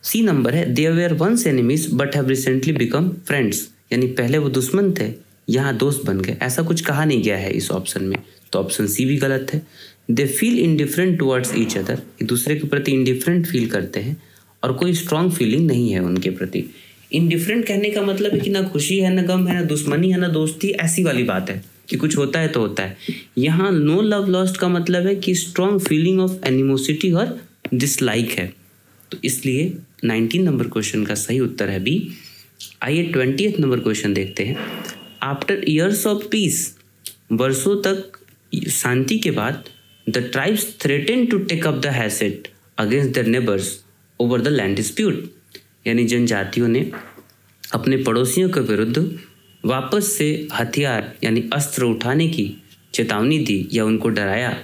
सी नंबर है, they were once enemies but have recently become friends, यानी पहले वो दुश्मन थे, यहाँ दोस्त बन गए, ऐसा कुछ कहा नहीं गया है इस ऑप्शन में, तो ऑप्शन सी भी गलत है। They feel indifferent towards each other, एक दूसरे के प्रति इंडिफरेंट फील करते हैं और कोई स्ट्रॉन्ग फीलिंग नहीं है उनके प्रति। इंडिफरेंट कहने का मतलब है कि ना खुशी है, ना गम है, ना दुश्मनी है, ना दोस्ती, ऐसी वाली बात है कि कुछ होता है तो होता है। यहाँ नो लव लॉस्ट का मतलब है कि स्ट्रॉन्ग फीलिंग ऑफ एनिमोसिटी और डिसलाइक है। तो इसलिए 19 नंबर क्वेश्चन का सही उत्तर है बी। आइए 20th नंबर क्वेश्चन देखते हैं। आफ्टर ईयर्स ऑफ पीस, वर्षों तक शांति के बाद, the tribes threaten to take up the hatchet against their neighbours over the land dispute, यानी जनजातियों ने अपने पड़ोसियों के विरुद्ध वापस से हथियार यानी अस्त्र उठाने की चेतावनी दी या उनको डराया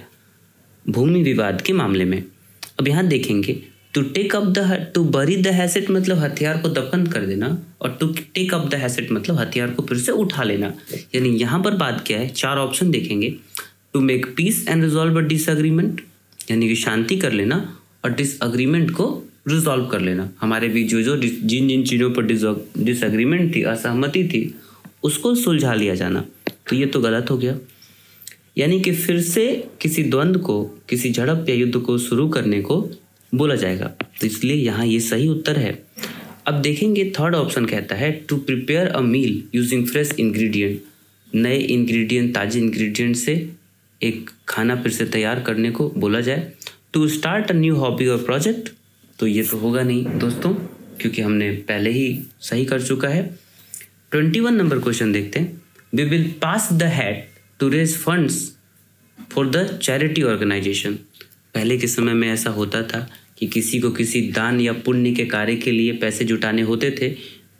भूमि विवाद के मामले में। अब यहाँ देखेंगे, टू बरी द हैसेट मतलब हथियार को दफन कर देना, और to take up the hatchet मतलब हथियार को फिर से उठा लेना। यानी यहाँ पर बात क्या है, चार ऑप्शन देखेंगे। To make peace and resolve a disagreement, यानी कि शांति कर लेना और डिसएग्रीमेंट को रिजॉल्व कर लेना। हमारे बीच जो जिन चीज़ों पर डिसएग्रीमेंट थी, असहमति थी, उसको सुलझा लिया जाना। तो ये तो गलत हो गया, यानी कि फिर से किसी द्वंद्व को, किसी झड़प या युद्ध को शुरू करने को बोला जाएगा। तो इसलिए यहाँ ये सही उत्तर है। अब देखेंगे थर्ड ऑप्शन कहता है to prepare a meal using fresh ingredient, नए इंग्रेडिएंट, ताजे इंग्रेडिएंट से एक खाना फिर से तैयार करने को बोला जाए। To start a new hobby और प्रोजेक्ट, तो ये तो होगा नहीं दोस्तों, क्योंकि हमने पहले ही सही कर चुका है। 21 नंबर क्वेश्चन देखते हैं। We will pass the hat to raise funds for the charity organisation. पहले के समय में ऐसा होता था कि किसी को किसी दान या पुण्य के कार्य के लिए पैसे जुटाने होते थे,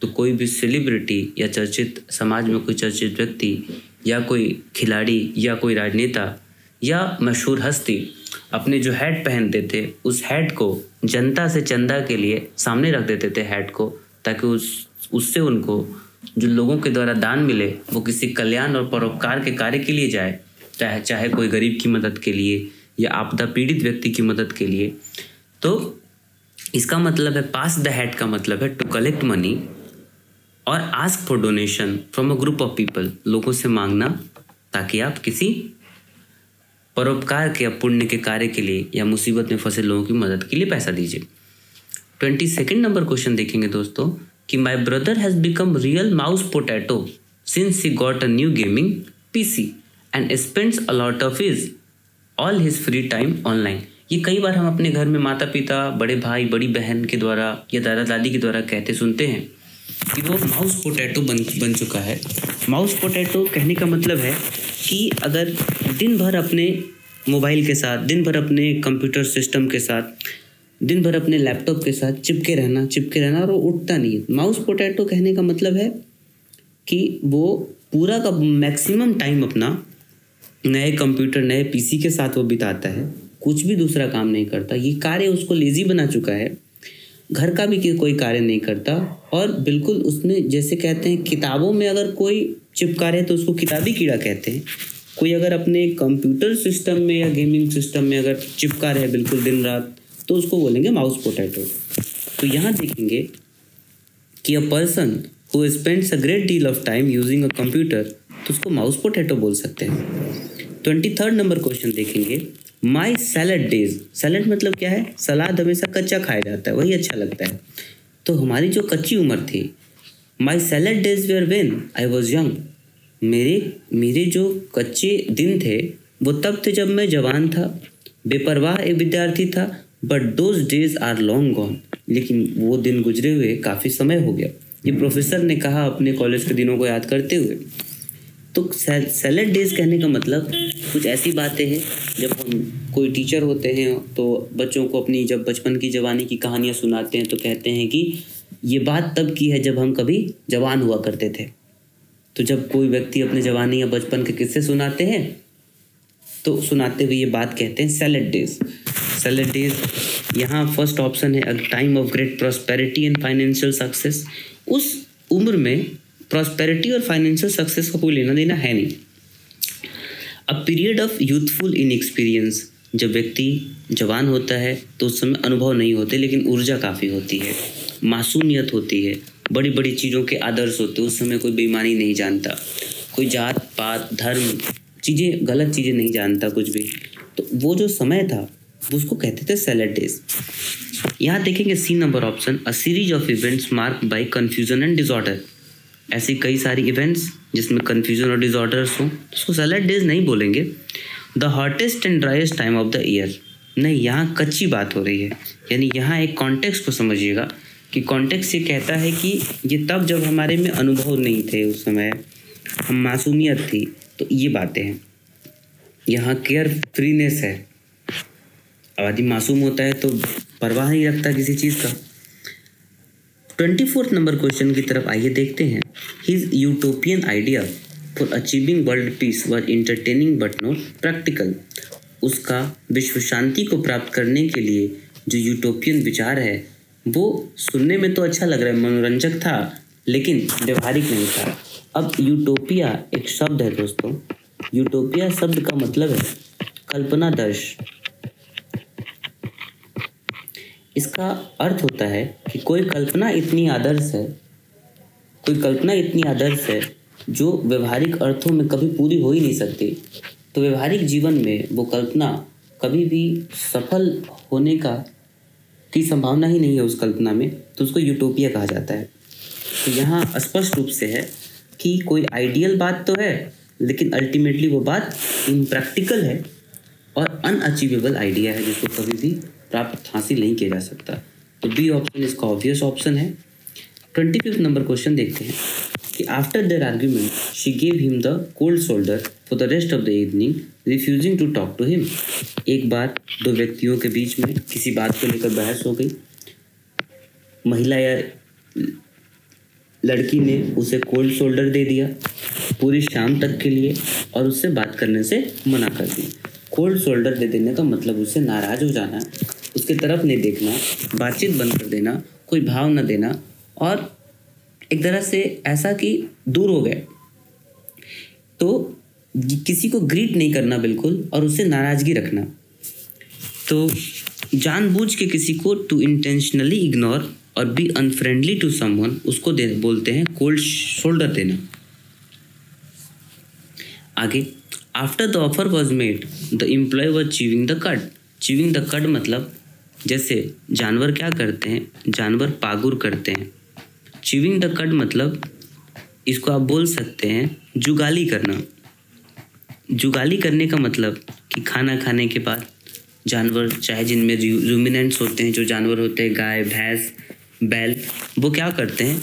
तो कोई भी सेलिब्रिटी या चर्चित, समाज में कोई चर्चित व्यक्ति या कोई खिलाड़ी या कोई राजनेता या मशहूर हस्ती अपने जो हैट पहनते थे, उस हैट को जनता से चंदा के लिए सामने रख देते थे हैट को, ताकि उससे उनको जो लोगों के द्वारा दान मिले वो किसी कल्याण और परोपकार के कार्य के लिए जाए, चाहे कोई गरीब की मदद के लिए या आपदा पीड़ित व्यक्ति की मदद के लिए। तो इसका मतलब है, पास द हैट का मतलब है टू कलेक्ट मनी और ask for donation from a group of people, लोगों से मांगना ताकि आप किसी परोपकार के या पुण्य के कार्य के लिए या मुसीबत में फंसे लोगों की मदद के लिए पैसा दीजिए। 22nd नंबर क्वेश्चन देखेंगे दोस्तों कि my brother has become real mouse potato since he got a new gaming PC and spends a lot of all his free time online, ये कई बार हम अपने घर में माता पिता, बड़े भाई, बड़ी बहन के द्वारा या दादा दादी के द्वारा कहते सुनते हैं कि वो माउस पोटैटो बन चुका है। माउस पोटैटो कहने का मतलब है कि अगर दिन भर अपने मोबाइल के साथ, दिन भर अपने कंप्यूटर सिस्टम के साथ, दिन भर अपने लैपटॉप के साथ चिपके रहना और वो उठता नहीं है। माउस पोटैटो कहने का मतलब है कि वो पूरा का मैक्सिमम टाइम अपना नए कंप्यूटर, नए पीसी के साथ वो बिताता है, कुछ भी दूसरा काम नहीं करता। ये कार्य उसको लेजी बना चुका है, घर का भी कोई कार्य नहीं करता। और बिल्कुल उसमें जैसे कहते हैं किताबों में अगर कोई चिपका रहे तो उसको किताबी कीड़ा कहते हैं। कोई अगर अपने कंप्यूटर सिस्टम में या गेमिंग सिस्टम में अगर चिपका रहे बिल्कुल दिन रात तो उसको बोलेंगे माउस पोटैटो। तो यहाँ देखेंगे कि अ person who spends a great deal of time using a computer, तो उसको माउस पोटैटो बोल सकते हैं। 23rd नंबर क्वेश्चन देखेंगे, माई सैलड डेज। सैलड मतलब क्या है? सलाद हमेशा कच्चा खाया जाता है, वही अच्छा लगता है। तो हमारी जो कच्ची उम्र थी, my salad days were when I was young. मेरे जो कच्चे दिन थे वो तब थे जब मैं जवान था, बेपरवाह एक विद्यार्थी था। But those days are long gone. लेकिन वो दिन गुजरे हुए काफ़ी समय हो गया, ये प्रोफेसर ने कहा अपने कॉलेज के दिनों को याद करते हुए। तो सैलड डेज कहने का मतलब कुछ ऐसी बातें हैं जब हम कोई टीचर होते हैं तो बच्चों को अपनी जब बचपन की जवानी की कहानियाँ सुनाते हैं तो कहते हैं कि ये बात तब की है जब हम कभी जवान हुआ करते थे। तो जब कोई व्यक्ति अपने जवानी या बचपन के किस्से सुनाते हैं तो सुनाते हुए ये बात कहते हैं सैलड डेज। सैलड डेज यहाँ फर्स्ट ऑप्शन है, a time of great prosperity and financial success. उस उम्र में प्रॉस्पेरिटी और फाइनेंशियल सक्सेस का कोई लेना देना है नहीं। A period of youthful inexperience, जब व्यक्ति जवान होता है तो उस समय अनुभव नहीं होते लेकिन ऊर्जा काफ़ी होती है, मासूमियत होती है, बड़ी बड़ी चीज़ों के आदर्श होते हैं। उस समय कोई बेईमानी नहीं जानता, कोई जात पात धर्म चीज़ें, गलत चीज़ें नहीं जानता कुछ भी। तो वो जो समय था वो उसको कहते थे सैलड डेज। यहाँ देखेंगे C number option, a series of events marked by confusion and disorder. ऐसी कई सारी इवेंट्स जिसमें कन्फ्यूजन और डिसऑर्डर्स हों तो उसको सैलड डेज नहीं बोलेंगे। The hottest and driest time of the year, नहीं, यहाँ कच्ची बात हो रही है। यानी यहाँ एक कॉन्टेक्स्ट को समझिएगा कि कॉन्टेक्स्ट ये कहता है कि ये तब जब हमारे में अनुभव नहीं थे, उस समय हम मासूमियत थी, तो ये बातें हैं। यहाँ केयर फ्रीनेस है, अब आदमी मासूम होता है तो परवाह नहीं रखता किसी चीज़ का। 24th नंबर क्वेश्चन की तरफ आइए देखते हैं। His utopian idea for achieving world peace was entertaining but not practical. उसका विश्व शांति को प्राप्त करने के लिए जो यूटोपियन विचार है वो सुनने में तो अच्छा लग रहा है, मनोरंजक था, लेकिन व्यवहारिक नहीं था। अब यूटोपिया एक शब्द है दोस्तों। यूटोपिया शब्द का मतलब है कल्पनादर्श। इसका अर्थ होता है कि कोई कल्पना इतनी आदर्श है जो व्यवहारिक अर्थों में कभी पूरी हो ही नहीं सकती। तो व्यवहारिक जीवन में वो कल्पना कभी भी सफल होने की संभावना ही नहीं है उस कल्पना में, तो उसको यूटोपिया कहा जाता है। तो यहाँ स्पष्ट रूप से है कि कोई आइडियल बात तो है लेकिन अल्टीमेटली वो बात इम्प्रैक्टिकल है और अनअचीवेबल आइडिया है जिसको कभी भी प्राप्त हासिल नहीं किया जा सकता। तो बी ऑप्शन इसका ऑब्वियस ऑप्शन है। 25th नंबर क्वेश्चन देखते हैं कि after their argument she gave him the cold shoulder for the rest of the evening refusing to talk to him. एक बार दो व्यक्तियों के बीच में किसी बात को लेकर बहस हो गई, महिला या लड़की ने उसे कोल्ड शोल्डर दे दिया पूरी शाम तक के लिए और उससे बात करने से मना कर दी। कोल्ड शोल्डर दे देने का मतलब उससे नाराज हो जाना, उसके तरफ नहीं देखना, बातचीत बंद कर देना, कोई भाव न देना और एक तरह से ऐसा कि दूर हो गए। तो किसी को ग्रीट नहीं करना बिल्कुल और उससे नाराजगी रखना। तो जानबूझ के किसी को टू इंटेंशनली इग्नोर और बी अनफ्रेंडली टू समवन, उसको बोलते हैं कोल्ड शोल्डर देना। आगे, after the offer was made the employ was chewing the cud. Chewing the cud मतलब जैसे जानवर क्या करते हैं, जानवर पागुर करते हैं। च्यूइंग द कड मतलब इसको आप बोल सकते हैं जुगाली करना। जुगाली करने का मतलब कि खाना खाने के बाद जानवर, चाहे जिनमें रूमिनेंट्स होते हैं, जो जानवर होते हैं गाय, भैंस, बैल, वो क्या करते हैं?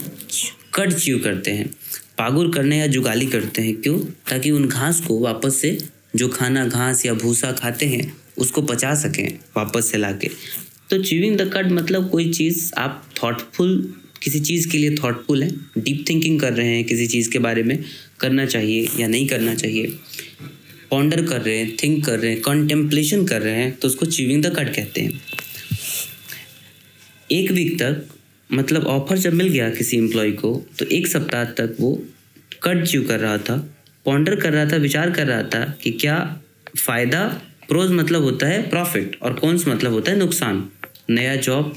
कट च्यू करते हैं, पागुर करने या जुगाली करते हैं। क्यों? ताकि उन घास को वापस से, जो खाना घास या भूसा खाते हैं, उसको पचा सकें वापस से लाके। तो च्यूइंग द कट मतलब कोई चीज़ आप थॉटफुल, किसी चीज़ के लिए थॉटफुल हैं, डीप थिंकिंग कर रहे हैं, किसी चीज़ के बारे में करना चाहिए या नहीं करना चाहिए, पॉन्डर कर रहे हैं, थिंक कर रहे हैं, कॉन्टेम्पलेशन कर रहे हैं, तो उसको च्यूइंग द कट कहते हैं। एक वीक तक मतलब ऑफर जब मिल गया किसी एम्प्लॉय को, तो एक सप्ताह तक वो कट च्यू कर रहा था, पॉन्डर कर रहा था, विचार कर रहा था कि क्या फ़ायदा, प्रोज मतलब होता है प्रॉफिट और कॉन्स मतलब होता है नुकसान, नया जॉब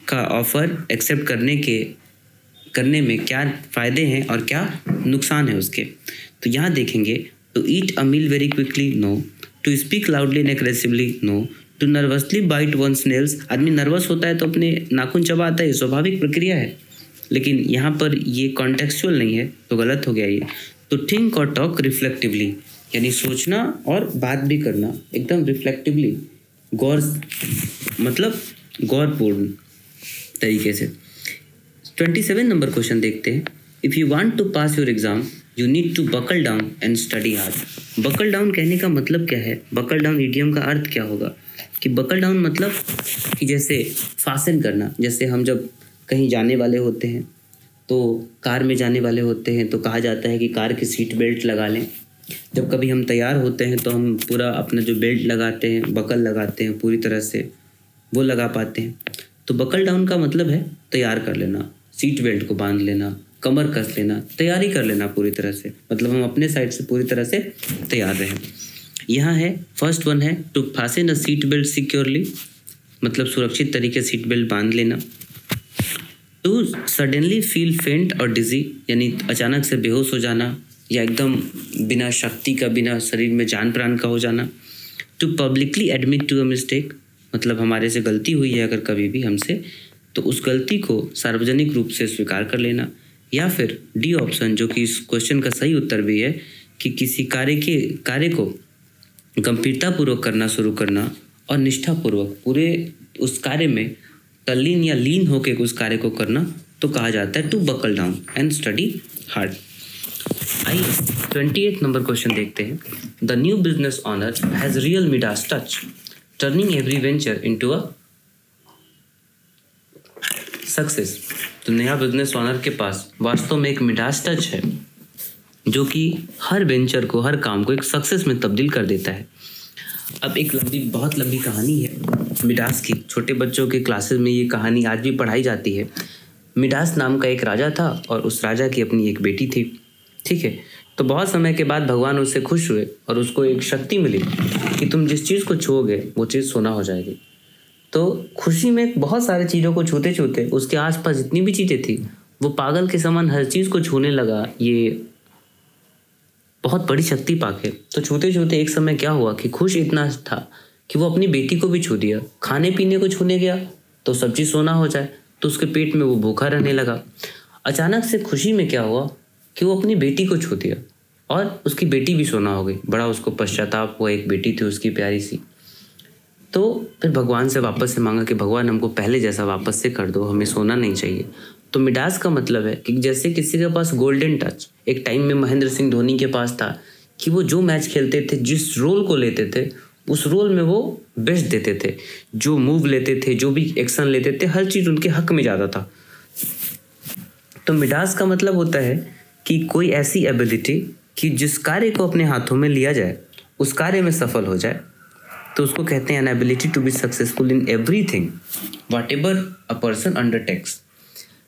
का ऑफ़र एक्सेप्ट करने में क्या फ़ायदे हैं और क्या नुकसान है उसके। तो यहाँ देखेंगे, to eat a meal very quickly, no. To speak loudly and aggressively, no. To nervously bite one's nails, आदमी नर्वस होता है तो अपने नाखून चबाता है, स्वाभाविक प्रक्रिया है, लेकिन यहाँ पर ये कॉन्टेक्चुअल नहीं है, तो गलत हो गया ये। तो थिंक और टॉक रिफ्लेक्टिवली, यानी सोचना और बात भी करना एकदम रिफ्लेक्टिवली, गौर मतलब गौरपूर्ण तरीके से। 27 नंबर क्वेश्चन देखते हैं। If you want to pass your exam you need to buckle down and study hard. Buckle down कहने का मतलब क्या है? बकल डाउन इडियम का अर्थ क्या होगा? कि बकल डाउन मतलब कि जैसे फासन करना, जैसे हम जब कहीं जाने वाले होते हैं, तो कार में जाने वाले होते हैं तो कहा जाता है कि कार की सीट बेल्ट लगा लें। जब कभी हम तैयार होते हैं तो हम पूरा अपना जो बेल्ट लगाते हैं, बकल लगाते हैं पूरी तरह से, वो लगा पाते हैं। तो बकल डाउन का मतलब है तैयार कर लेना, सीट बेल्ट को बांध लेना, कमर कस लेना, तैयारी कर लेना पूरी तरह से, मतलब हम अपने साइड से पूरी तरह से तैयार रहें। यहाँ है फर्स्ट वन है to fasten a seat belt securely, मतलब सुरक्षित तरीके से सीट बेल्ट बांध लेना। टू सडनली फील फेंट और डिजी, यानी अचानक से बेहोश हो जाना या एकदम बिना शक्ति का, बिना शरीर में जान प्राण का हो जाना। To publicly admit to a mistake, मतलब हमारे से गलती हुई है अगर कभी भी हमसे, तो उस गलती को सार्वजनिक रूप से स्वीकार कर लेना। या फिर डी ऑप्शन, जो कि इस क्वेश्चन का सही उत्तर भी है, कि किसी कार्य को गंभीरतापूर्वक करना शुरू करना और निष्ठापूर्वक पूरे उस कार्य में तल्लीन या लीन होकर उस कार्य को करना, तो कहा जाता है to buckle down and study hard. आइए 28 नंबर क्वेश्चन देखते हैं। The new business owner has real Midas touch, turning every venture into a success. तो नया बिजनेस ओनर के पास वास्तव में एक मिडास टच है, जो कि हर वेंचर को, हर काम को एक सक्सेस में तब्दील कर देता है। अब एक बहुत लंबी कहानी है मिडास की। छोटे बच्चों के क्लासेस में ये कहानी आज भी पढ़ाई जाती है। मिडास नाम का एक राजा था और उस राजा की अपनी एक बेटी थी। ठीक है, तो बहुत समय के बाद भगवान उससे खुश हुए और उसको एक शक्ति मिली कि तुम जिस चीज़ को छूओगे वो चीज़ सोना हो जाएगी। तो खुशी में बहुत सारी चीज़ों को छूते छूते उसके आसपास जितनी भी चीज़ें थी, वो पागल के समान हर चीज़ को छूने लगा, ये बहुत बड़ी शक्ति पाके। तो छूते छूते एक समय क्या हुआ कि खुश इतना था कि वो अपनी बेटी को भी छू दिया। खाने पीने को छूने गया तो सब चीज़ सोना हो जाए, तो उसके पेट में वो भूखा रहने लगा। अचानक से खुशी में क्या हुआ कि वो अपनी बेटी को छू दिया और उसकी बेटी भी सोना हो गई। बड़ा उसको पश्चाताप हुआ, एक बेटी थी उसकी प्यारी सी। तो फिर भगवान से वापस से मांगा कि भगवान हमको पहले जैसा वापस से कर दो, हमें सोना नहीं चाहिए। तो मिडास का मतलब है कि जैसे किसी के पास गोल्डन टच एक टाइम में महेंद्र सिंह धोनी के पास था, कि वो जो मैच खेलते थे, जिस रोल को लेते थे, उस रोल में वो बेस्ट देते थे, जो मूव लेते थे, जो भी एक्शन लेते थे, हर चीज़ उनके हक में ज़्यादा था। तो मिडास का मतलब होता है कि कोई ऐसी एबिलिटी कि जिस कार्य को अपने हाथों में लिया जाए उस कार्य में सफल हो जाए, तो उसको कहते हैं an ability to be successful in everything whatever a person undertakes.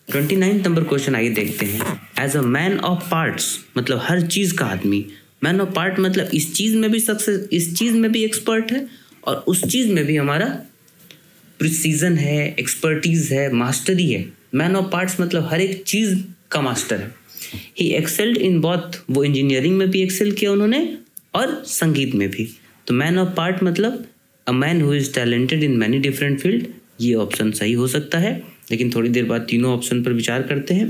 29 number question आइए देखते हैं। As a man of parts, मतलब हर चीज़ का आदमी। मैन ऑफ पार्ट मतलब इस चीज़ में भी सक्सेस, इस चीज़ में भी एक्सपर्ट है और उस चीज़ में भी हमारा प्रिसीजन है, एक्सपर्टीज है, मास्टरी है। मैन ऑफ पार्ट्स मतलब हर एक चीज़ का मास्टर है। ही एक्सेल्ड इन बोथ, वो इंजीनियरिंग में भी एक्सेल किया उन्होंने और संगीत में भी। तो मैन ऑफ पार्ट मतलब a man who is talented in many different field. ये ऑप्शन सही हो सकता है, लेकिन थोड़ी देर बाद तीनों ऑप्शन पर विचार करते हैं।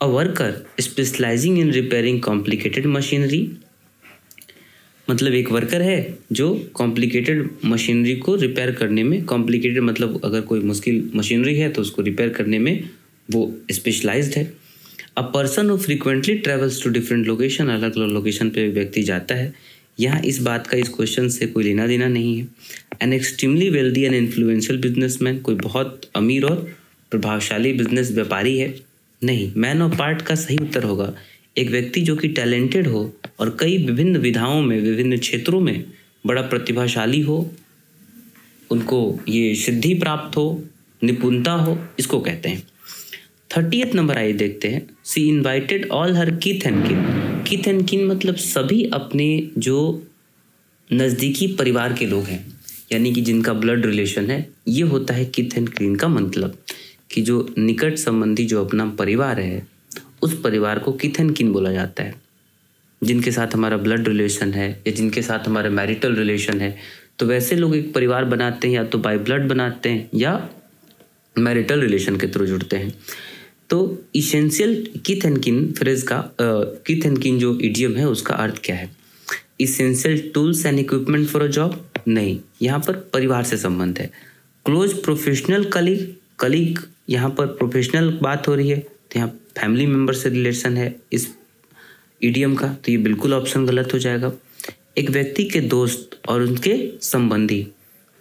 A worker specialising in repairing complicated machinery, मतलब एक वर्कर है जो कॉम्प्लिकेटेड मशीनरी को रिपेयर करने में, कॉम्प्लिकेटेड मतलब अगर कोई मुश्किल मशीनरी है तो उसको रिपेयर करने में वो स्पेशलाइज्ड है। A person who frequently travels to different location, अलग अलग लोकेशन पे व्यक्ति जाता है। यहाँ इस बात का इस क्वेश्चन से कोई लेना देना नहीं है। An extremely wealthy and influential businessman, कोई बहुत अमीर और प्रभावशाली बिजनेस व्यापारी है। नहीं, मैन ऑफ पार्ट का सही उत्तर होगा एक व्यक्ति जो कि टैलेंटेड हो और कई विभिन्न विधाओं में, विभिन्न क्षेत्रों में बड़ा प्रतिभाशाली हो, उनको ये सिद्धि प्राप्त हो, निपुणता हो, इसको कहते हैं। 30th नंबर आइए देखते हैं। She invited all her kith and kin. Kith and kin मतलब सभी अपने जो नज़दीकी परिवार के लोग हैं, यानी कि जिनका ब्लड रिलेशन है, ये होता है कीथ एंड किन का मतलब कि जो निकट संबंधी जो अपना परिवार है उस परिवार को कीथ एंड किन बोला जाता है। जिनके साथ हमारा ब्लड रिलेशन है या जिनके साथ हमारा मैरिटल रिलेशन है, तो वैसे लोग एक परिवार बनाते हैं, या तो बाय ब्लड बनाते हैं या मैरिटल रिलेशन के थ्रू जुड़ते हैं। तो इसेंशियल कीथ एंड किन फ्रेज का कीथ एंड किन जो इडियम है उसका अर्थ क्या है? Essential tools and equipment for a job? नहीं, यहाँ पर परिवार से संबंध है। क्लोज प्रोफेशनल कलीग, कलीग यहाँ पर प्रोफेशनल बात हो रही है, तो यहाँ फैमिली मेंबर से रिलेशन है इस इडियम का, तो ये बिल्कुल ऑप्शन गलत हो जाएगा। एक व्यक्ति के दोस्त और उनके संबंधी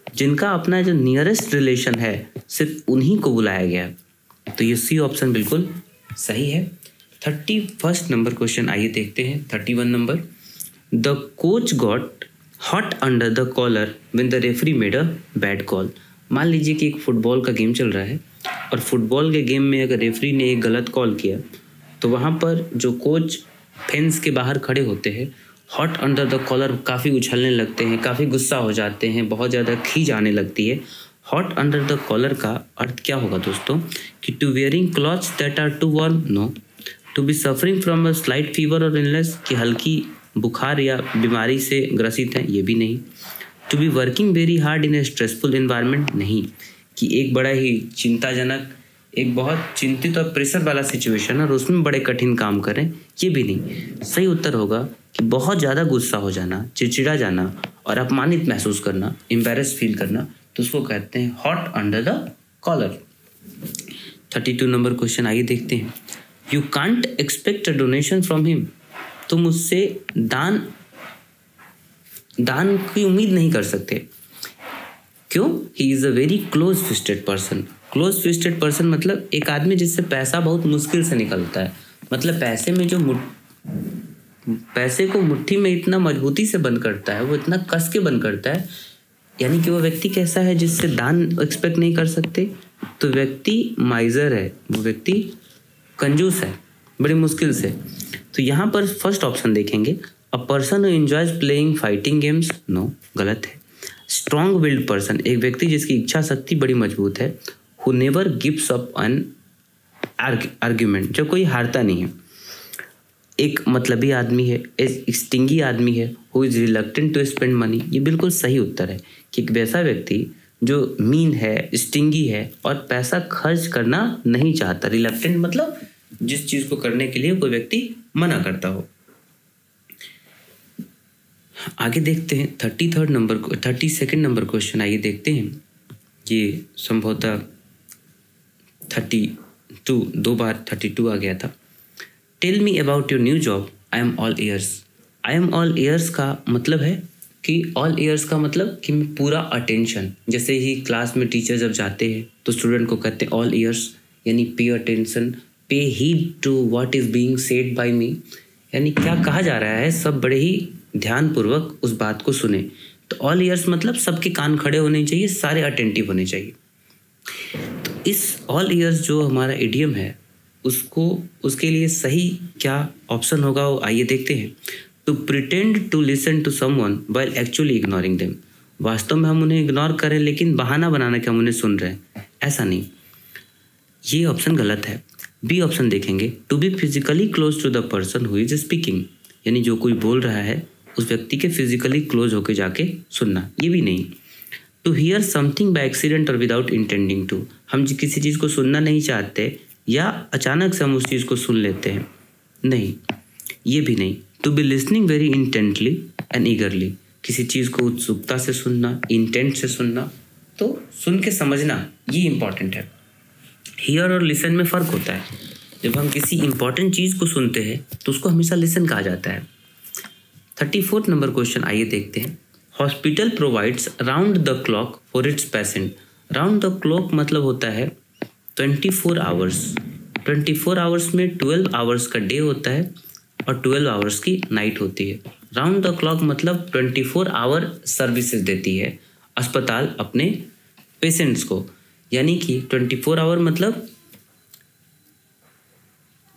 जिनका अपना जो नियरेस्ट रिलेशन है सिर्फ उन्हीं को बुलाया गया, तो ये सी ऑप्शन बिल्कुल सही है। 31st नंबर क्वेश्चन आइए देखते हैं। 31 number, the coach got hot under the collar when the referee made a bad call. मान लीजिए कि एक फुटबॉल का गेम चल रहा है और फुटबॉल के गेम में अगर रेफरी ने एक गलत कॉल किया तो वहाँ पर जो कोच फेंस के बाहर खड़े होते हैं, हॉट अंडर द कॉलर काफ़ी उछलने लगते हैं, काफ़ी गुस्सा हो जाते हैं, बहुत ज़्यादा खींच आने लगती है। हॉट अंडर द कॉलर का अर्थ क्या होगा दोस्तों? कि to wearing clothes that are too warm? No. To be suffering from a slight fever और इलनेस, कि हल्की बुखार या बीमारी से ग्रसित हैं? ये भी नहीं। To be working very hard in a stressful environment? नहीं, कि एक बड़ा ही चिंताजनक, एक बहुत चिंतित और प्रेशर वाला सिचुएशन और उसमें बड़े कठिन काम करें? ये भी नहीं। सही उत्तर होगा कि बहुत ज़्यादा गुस्सा हो जाना, चिड़चिड़ा जाना और अपमानित महसूस करना, एम्बैरेस फील करना, तो उसको कहते हैं hot under the collar. 32 number question आइए देखते हैं। You can't expect a donation from him. तुम उससे दान की उम्मीद नहीं कर सकते। क्यों? He is a very close fisted person. Close fisted person मतलब एक आदमी जिससे पैसा बहुत मुश्किल से निकलता है, मतलब पैसे में जो पैसे को मुट्ठी में इतना मजबूती से बंद करता है, वो इतना कस के बंद करता है, यानी कि वो व्यक्ति कैसा है जिससे दान एक्सपेक्ट नहीं कर सकते? तो व्यक्ति माइजर है, वो व्यक्ति कंजूस है बड़ी मुश्किल से। तो यहाँ पर फर्स्ट ऑप्शन देखेंगे, a person who enjoys playing fighting games? No, गलत है। स्ट्रॉन्ग विल्ड पर्सन, एक व्यक्ति जिसकी इच्छा शक्ति बड़ी मजबूत है। Who never gives up an argument, जो कोई हारता नहीं है। एक मतलबी आदमी है, एक स्टिंगी आदमी है। Who is reluctant to spend money, ये बिल्कुल सही उत्तर है कि एक वैसा व्यक्ति जो मीन है, स्टिंगी है और पैसा खर्च करना नहीं चाहता। रिलक्टेंट मतलब जिस चीज को करने के लिए कोई व्यक्ति मना करता हो। आगे देखते हैं 32nd नंबर क्वेश्चन आइए देखते हैं। ये संभवतः 32, 2 बार 32 आ गया था। Tell me about your new job, I am all ears. I am all ears का मतलब है कि ऑल ईयर्स का मतलब कि मैं पूरा अटेंशन। जैसे ही क्लास में टीचर जब जाते हैं तो स्टूडेंट को कहते हैं ऑल ईयर्स, यानी pay attention, pay heed to what is being said by me, यानी क्या कहा जा रहा है सब बड़े ही ध्यानपूर्वक उस बात को सुने। तो ऑल ईयर्स मतलब सबके कान खड़े होने चाहिए, सारे अटेंटिव होने चाहिए। तो इस ऑल ईयर्स जो हमारा इडियम है उसके लिए सही क्या ऑप्शन होगा वो आइए देखते हैं। To pretend to listen to someone while actually ignoring them, वास्तव में हम उन्हें इग्नोर करें लेकिन बहाना बनाना कि हम उन्हें सुन रहे हैं, ऐसा नहीं। ये ऑप्शन गलत है। बी ऑप्शन देखेंगे, to be physically close to the person who is speaking, यानी जो कोई बोल रहा है उस व्यक्ति के फिजिकली क्लोज होके जाके सुनना, ये भी नहीं। To hear something by accident और विदाउट इंटेंडिंग टू, हम किसी चीज़ को सुनना नहीं चाहते या अचानक से हम उस चीज़ को सुन लेते हैं, नहीं, ये भी नहीं। To be listening very intently, and eagerly, किसी चीज़ को उत्सुकता से सुनना, इंटेंट से सुनना, तो सुन के समझना ये इंपॉर्टेंट है। हियर और लिसन में फ़र्क होता है। जब हम किसी इंपॉर्टेंट चीज़ को सुनते हैं तो उसको हमेशा लिसन कहा जाता है। 34 नंबर क्वेश्चन आइए देखते हैं। Hospital provides round the clock for its patient. Round the clock मतलब होता है 24 आवर्स। 24 आवर्स में 12 आवर्स का डे होता है और 12 आवर्स की नाइट होती है। राउंड द क्लॉक मतलब 24 आवर सर्विसेज देती है अस्पताल अपने पेशेंट्स को, यानी कि 24 आवर मतलब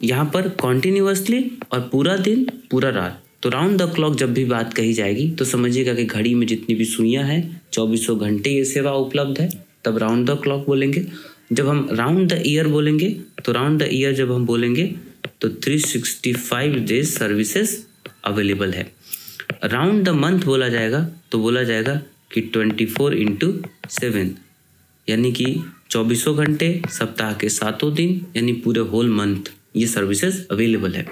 यहाँ पर कॉन्टिन्यूअसली और पूरा दिन पूरा रात। तो राउंड द क्लॉक जब भी बात कही जाएगी तो समझिएगा कि घड़ी में जितनी भी सुइयाँ हैं 24 घंटे ये सेवा उपलब्ध है, तब राउंड द क्लॉक बोलेंगे। जब हम राउंड द ईयर बोलेंगे तो राउंड द ईयर जब हम बोलेंगे तो 365 डेज सर्विसेज अवेलेबल है। राउंड द मंथ बोला जाएगा तो बोला जाएगा कि 24/7, यानी कि 24 घंटे सप्ताह के 7 दिन, यानी पूरे होल मंथ ये सर्विसेज अवेलेबल है।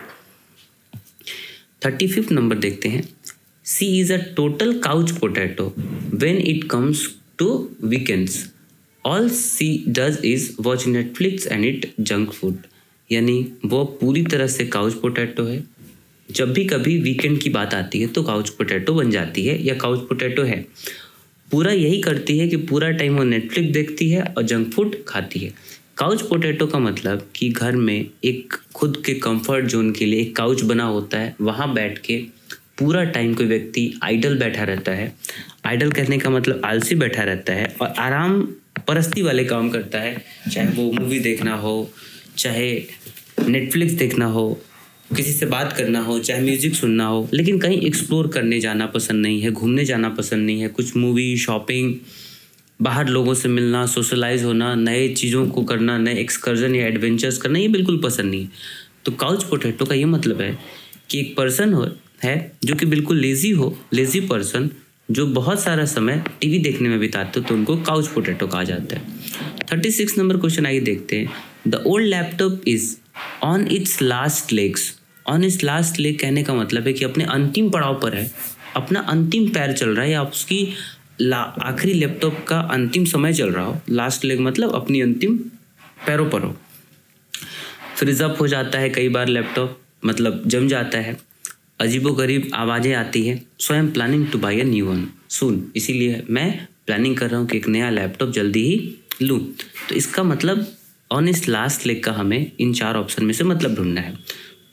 35 नंबर देखते हैं। She is a total couch potato when it comes to weekends. All she does is watch Netflix and eat junk food, यानी वो पूरी तरह से काउच पोटैटो है। जब भी कभी वीकेंड की बात आती है तो काउच पोटैटो बन जाती है या काउच पोटैटो है। पूरा यही करती है कि पूरा टाइम वो नेटफ्लिक्स देखती है और जंक फूड खाती है। काउच पोटैटो का मतलब कि घर में एक खुद के कंफर्ट जोन के लिए एक काउच बना होता है, वहाँ बैठ के पूरा टाइम कोई व्यक्ति आइडल बैठा रहता है। आइडल कहने का मतलब आलसी बैठा रहता है और आराम परस्ती वाले काम करता है, चाहे वो मूवी देखना हो, चाहे नेटफ्लिक्स देखना हो, किसी से बात करना हो, चाहे म्यूजिक सुनना हो, लेकिन कहीं एक्सप्लोर करने जाना पसंद नहीं है, घूमने जाना पसंद नहीं है, कुछ मूवी, शॉपिंग, बाहर लोगों से मिलना, सोशलाइज होना, नए चीज़ों को करना, नए एक्सकर्जन या एडवेंचर्स करना, ये बिल्कुल पसंद नहीं है। तो काउच पोटैटो का ये मतलब है कि एक पर्सन है जो कि बिल्कुल लेज़ी हो, लेज़ी पर्सन जो बहुत सारा समय टीवी देखने में बिताते हो, तो उनको काउच पोटैटो कहा जाता है। 36 नंबर क्वेश्चन आइए देखते हैं। The old laptop is on it's last legs. On it's last leg कहने का मतलब है कि अपने अंतिम पड़ाव पर है, अपना अंतिम पैर चल रहा है, या उसकी आखिरी लैपटॉप का अंतिम समय चल रहा हो। लास्ट लेग मतलब अपनी अंतिम पैरों पर हो। फ्रीज अप हो जाता है कई बार लैपटॉप, मतलब जम जाता है, अजीबोगरीब आवाज़ें आती है। So I am planning to buy a new one soon, इसीलिए मैं प्लानिंग कर रहा हूँ कि एक नया लैपटॉप जल्दी ही लूँ। तो इसका मतलब ऑन इस लास्ट लेग का हमें इन 4 ऑप्शन में से मतलब ढूंढना है।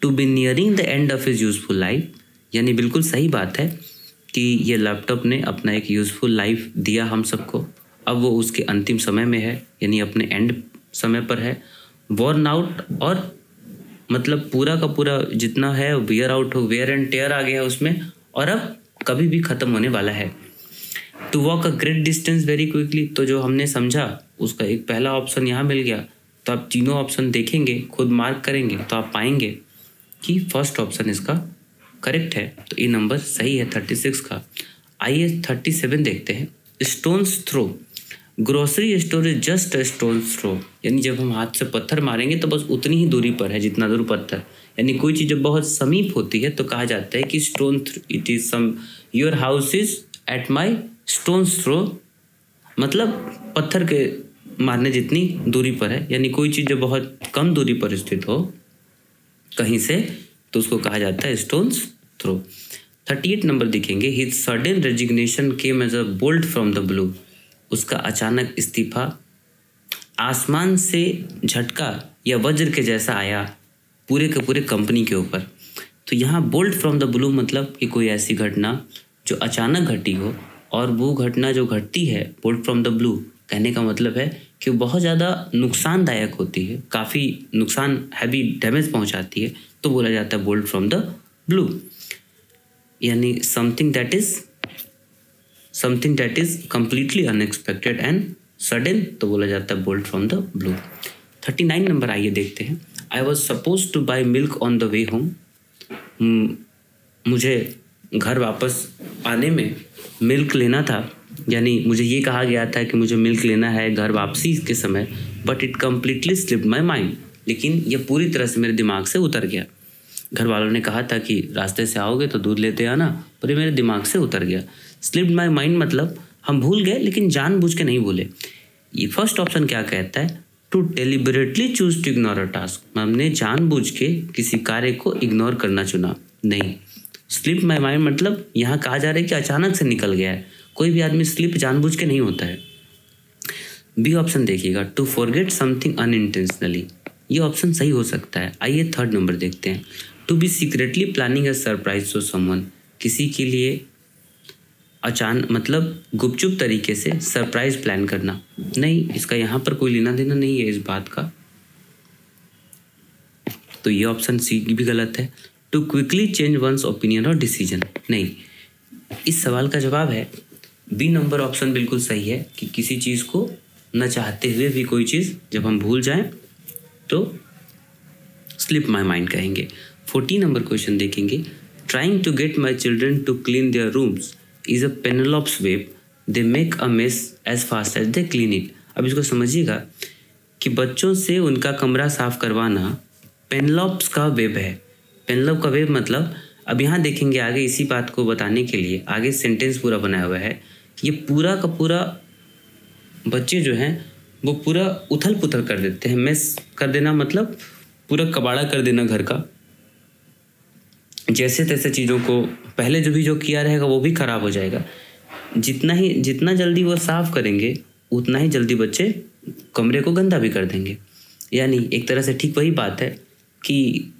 To be nearing the end of his useful life, यानी बिल्कुल सही बात है कि ये लैपटॉप ने अपना एक यूजफुल लाइफ दिया हम सबको, अब वो उसके अंतिम समय में है, यानी अपने एंड समय पर है। वॉर्न आउट और मतलब पूरा का पूरा जितना है वियर आउट हो, वेयर एंड टेयर आ गया उसमें, और अब कभी भी ख़त्म होने वाला है। To walk a great distance very quickly, तो जो हमने समझा उसका एक पहला ऑप्शन यहाँ मिल गया। तो आप तीनों ऑप्शन देखेंगे, खुद मार्क करेंगे तो आप पाएंगे कि फर्स्ट ऑप्शन इसका करेक्ट है। तो ये नंबर सही है 36 का। आइए 37 देखते हैं। Stone's throw, grocery store is just a stone's throw, यानी जब हम हाथ से पत्थर मारेंगे तो बस उतनी ही दूरी पर है जितना दूर पत्थर, यानी कोई चीज़ जब बहुत समीप होती है तो कहा जाता है कि stone it is some, your house is at my stone's throw, मतलब पत्थर के मारने जितनी दूरी पर है, यानी कोई चीज़ जब बहुत कम दूरी पर स्थित हो कहीं से तो उसको कहा जाता है स्टोन्स थ्रो। 38 नंबर दिखेंगे। His sudden resignation came as a bolt from the blue, उसका अचानक इस्तीफा आसमान से झटका या वज्र के जैसा आया पूरे के पूरे कंपनी के ऊपर। तो यहाँ बोल्ट फ्रॉम द ब्लू मतलब कि कोई ऐसी घटना जो अचानक घटी हो, और वो घटना जो घटती है बोल्ट फ्रॉम द ब्लू कहने का मतलब है कि वो बहुत ज़्यादा नुकसानदायक होती है, काफ़ी नुकसान, हैवी डैमेज पहुँचाती है, तो बोला जाता है बोल्ट फ्रॉम द ब्लू, यानी something that is completely unexpected and sudden, तो बोला जाता है bolt from the blue. 39 number आइए देखते हैं। I was suppose two by milk on the way home, मुझे घर वापस आने में मिल्क लेना था, यानी मुझे ये कहा गया था कि मुझे मिल्क लेना है घर वापसी के समय, but it completely slipped my mind, लेकिन ये पूरी तरह से मेरे दिमाग से उतर गया। घर वालों ने कहा था कि रास्ते से आओगे तो दूध लेते आना, पर ये मेरे दिमाग से उतर गया। स्लिप्ड माई माइंड मतलब हम भूल गए लेकिन जानबूझ के नहीं भूले। ये फर्स्ट ऑप्शन क्या कहता है, to deliberately choose to ignore a task, हमने जानबूझ के किसी कार्य को इग्नोर करना चुना नहीं। स्लिप माई माइंड मतलब यहाँ कहा जा रहा है कि अचानक से निकल गया है, कोई भी आदमी स्लिप जानबूझ के नहीं होता है। बी ऑप्शन देखिएगा, टू फॉरगेट समथिंग अनइंटेंशनली, ये ऑप्शन सही हो सकता है। आइए थर्ड नंबर देखते हैं, to be secretly planning a surprise to someone, किसी के लिए अचानक मतलब गुपचुप तरीके से सरप्राइज प्लान करना, नहीं, इसका यहाँ पर कोई लेना देना नहीं है इस बात का, तो ये ऑप्शन सी भी गलत है। To quickly change one's opinion और डिसीजन, नहीं, इस सवाल का जवाब है बी नंबर ऑप्शन बिल्कुल सही है कि किसी चीज़ को न चाहते हुए भी कोई चीज़ जब हम भूल जाएं तो स्लिप माई माइंड कहेंगे। 14 नंबर क्वेश्चन देखेंगे, trying to get my children to clean their rooms is a Penelope's web, they make a mess as fast as they clean it. अब इसको समझिएगा कि बच्चों से उनका कमरा साफ करवाना पेनेलोप्स का वेब है। पेनेलोप का वेब मतलब, अब यहाँ देखेंगे आगे इसी बात को बताने के लिए आगे सेंटेंस पूरा बनाया हुआ है। ये पूरा का पूरा बच्चे जो हैं वो पूरा उथल पुथल कर देते हैं। मेस कर देना मतलब पूरा कबाड़ा कर देना घर का, जैसे तैसे चीज़ों को पहले जो किया रहेगा वो भी खराब हो जाएगा। जितना जल्दी वो साफ करेंगे उतना ही जल्दी बच्चे कमरे को गंदा भी कर देंगे। यानी एक तरह से ठीक वही बात है कि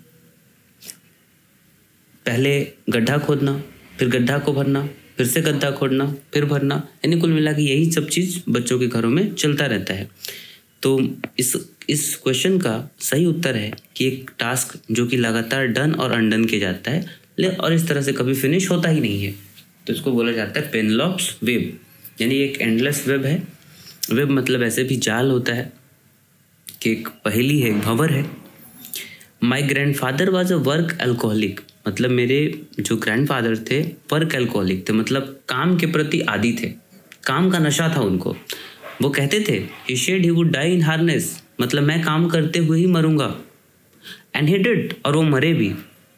पहले गड्ढा खोदना, फिर गड्ढा को भरना, फिर से गड्ढा खोदना, फिर भरना, यानी कुल मिला के यही सब चीज़ बच्चों के घरों में चलता रहता है। तो इस क्वेश्चन का सही उत्तर है कि एक टास्क जो कि लगातार डन और अनडन किया जाता है और इस तरह से कभी फिनिश होता ही नहीं है, तो इसको बोला जाता है पेनेलोप्स वेब, यानी एक एंडलेस वेब है। वेब मतलब ऐसे भी जाल होता है कि एक पहेली है, एक भंवर है। माई grandfather was a work alcoholic, मतलब मेरे जो ग्रैंडफादर थे वर्क एल्कोहलिक थे, मतलब काम के प्रति आदी थे, काम का नशा था उनको। वो कहते थे he said he would die in harness, मतलब मैं काम करते हुए ही मरूंगा। And he did, और वो मरे भी,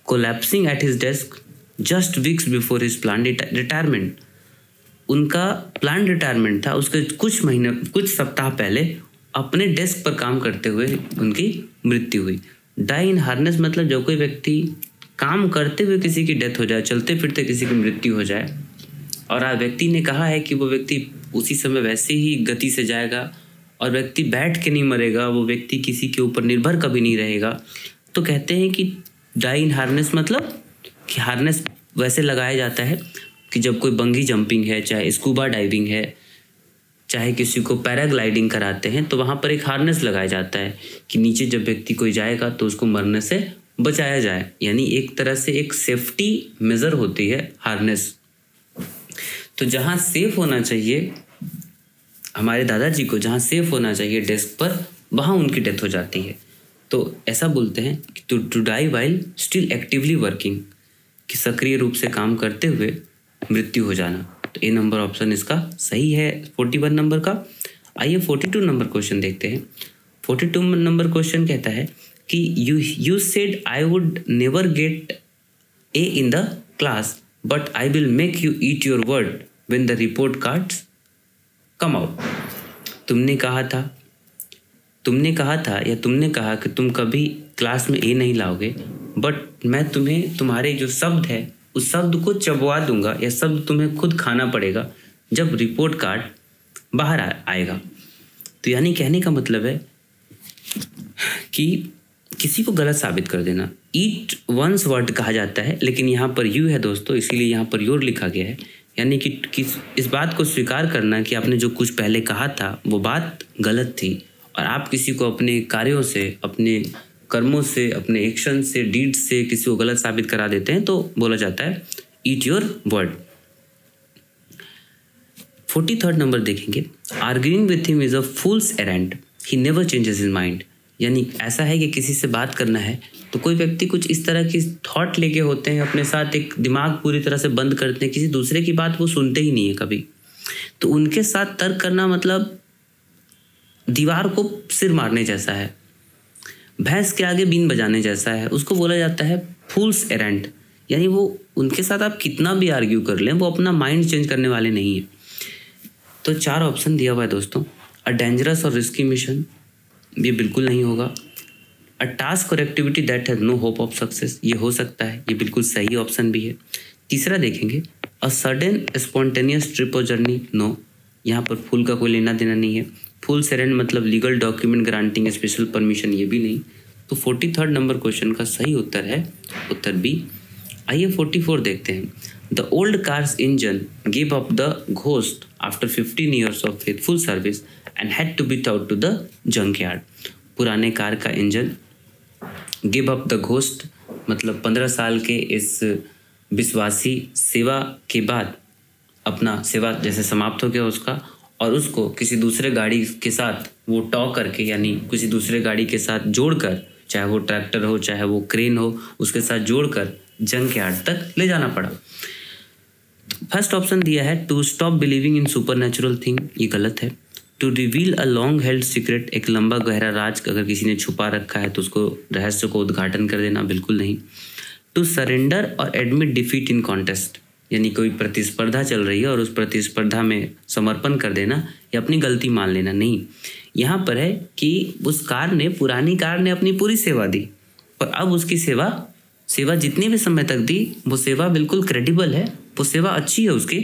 collapsing at his desk just weeks before his planned retirement। उनका प्लान रिटायरमेंट था, उसके कुछ सप्ताह पहले अपने डेस्क पर काम करते हुए उनकी मृत्यु हुई। डाई इन हार्नेस मतलब जब कोई व्यक्ति काम करते हुए किसी की डेथ हो जाए, चलते फिरते किसी की मृत्यु हो जाए, और व्यक्ति ने कहा है कि वो व्यक्ति उसी समय वैसे ही गति से जाएगा और व्यक्ति बैठ के नहीं मरेगा, वो व्यक्ति किसी के ऊपर निर्भर कभी नहीं रहेगा, तो कहते हैं कि डाई इन हार्नेस मतलब कि हार्नेस वैसे लगाया जाता है कि जब कोई बंगी जंपिंग है, चाहे स्कूबा डाइविंग है, चाहे किसी को पैराग्लाइडिंग कराते हैं, तो वहाँ पर एक हार्नेस लगाया जाता है कि नीचे जब व्यक्ति कोई जाएगा तो उसको मरने से बचाया जाए। यानी एक तरह से एक सेफ्टी मेजर होती है हार्नेस। तो जहाँ सेफ होना चाहिए, हमारे दादाजी को जहाँ सेफ होना चाहिए डेस्क पर, वहाँ उनकी डेथ हो जाती है। तो ऐसा बोलते हैं कि to die while still actively working, कि सक्रिय रूप से काम करते हुए मृत्यु हो जाना। तो ए नंबर ऑप्शन इसका सही है 41 नंबर का। आइए 42 नंबर क्वेश्चन देखते हैं। 42 नंबर क्वेश्चन कहता है कि you said I would never get A in the class but I will make you eat your word when the report cards come out. तुमने कहा कि तुम कभी क्लास में ए नहीं लाओगे, बट मैं तुम्हें तुम्हारे जो शब्द है उस शब्द को चबवा दूंगा, या शब्द तुम्हें खुद खाना पड़ेगा जब रिपोर्ट कार्ड बाहर आएगा। तो यानी कहने का मतलब है कि किसी को गलत साबित कर देना। ईट वंस वर्ड कहा जाता है, लेकिन यहाँ पर यू है दोस्तों, इसीलिए यहाँ पर योर लिखा गया है। यानी कि इस बात को स्वीकार करना कि आपने जो कुछ पहले कहा था वो बात गलत थी, और आप किसी को अपने कार्यों से, अपने कर्मों से, अपने एक्शन से, डीड से किसी को गलत साबित करा देते हैं, तो बोला जाता है eat your word. 43rd number देखेंगे, arguing with him is a fool's errand, he never changes his mind. यानी ऐसा है कि किसी से बात करना है तो कोई व्यक्ति कुछ इस तरह की थॉट लेके होते हैं अपने साथ, एक दिमाग पूरी तरह से बंद करते हैं, किसी दूसरे की बात वो सुनते ही नहीं है कभी। तो उनके साथ तर्क करना मतलब दीवार को सिर मारने जैसा है। भैंस के आगे बीन बजाने जैसा है, उसको बोला जाता है फूल्स एरेंट, यानी वो उनके साथ आप कितना भी आर्ग्यू कर लें वो अपना माइंड चेंज करने वाले नहीं है। तो 4 ऑप्शन दिया हुआ है दोस्तों। अ डेंजरस और रिस्की मिशन, ये बिल्कुल नहीं होगा। अ टास्क और activity that has no hope of success, ये हो सकता है, ये बिल्कुल सही ऑप्शन भी है। तीसरा देखेंगे, अ सडन स्पॉन्टेनियस ट्रिप और जर्नी, नो, यहाँ पर फूल का कोई लेना देना नहीं है। फुल सेरेंड मतलब legal document granting special permission, ये भी नहीं। तो 43rd नंबर क्वेश्चन का सही उत्तर है उत्तर बी। आइए 44 देखते हैं। The old car's engine give up the ghost after 15 years of faithful service and had to be towed to the junk yard. पुराने कार का engine give up the ghost मतलब 15 साल के इस विश्वासी सेवा के बाद अपना सेवा जैसे समाप्त हो गया उसका, और उसको किसी दूसरे गाड़ी के साथ वो टॉ करके, यानी किसी दूसरे गाड़ी के साथ जोड़कर, चाहे वो ट्रैक्टर हो चाहे वो क्रेन हो, उसके साथ जोड़कर जंक यार्ड तक ले जाना पड़ा। फर्स्ट ऑप्शन दिया है to stop believing in supernatural thing, ये गलत है। To reveal a long held secret, एक लंबा गहरा राज अगर किसी ने छुपा रखा है तो उसको रहस्य को उद्घाटन कर देना, बिल्कुल नहीं। टू सरेंडर और एडमिट डिफीट इन कॉन्टेस्ट, यानी कोई प्रतिस्पर्धा चल रही है और उस प्रतिस्पर्धा में समर्पण कर देना या अपनी गलती मान लेना, नहीं। यहाँ पर है कि उस कार ने, पुरानी कार ने अपनी पूरी सेवा दी और अब उसकी सेवा जितने भी समय तक दी वो सेवा बिल्कुल क्रेडिबल है, वो सेवा अच्छी है उसकी,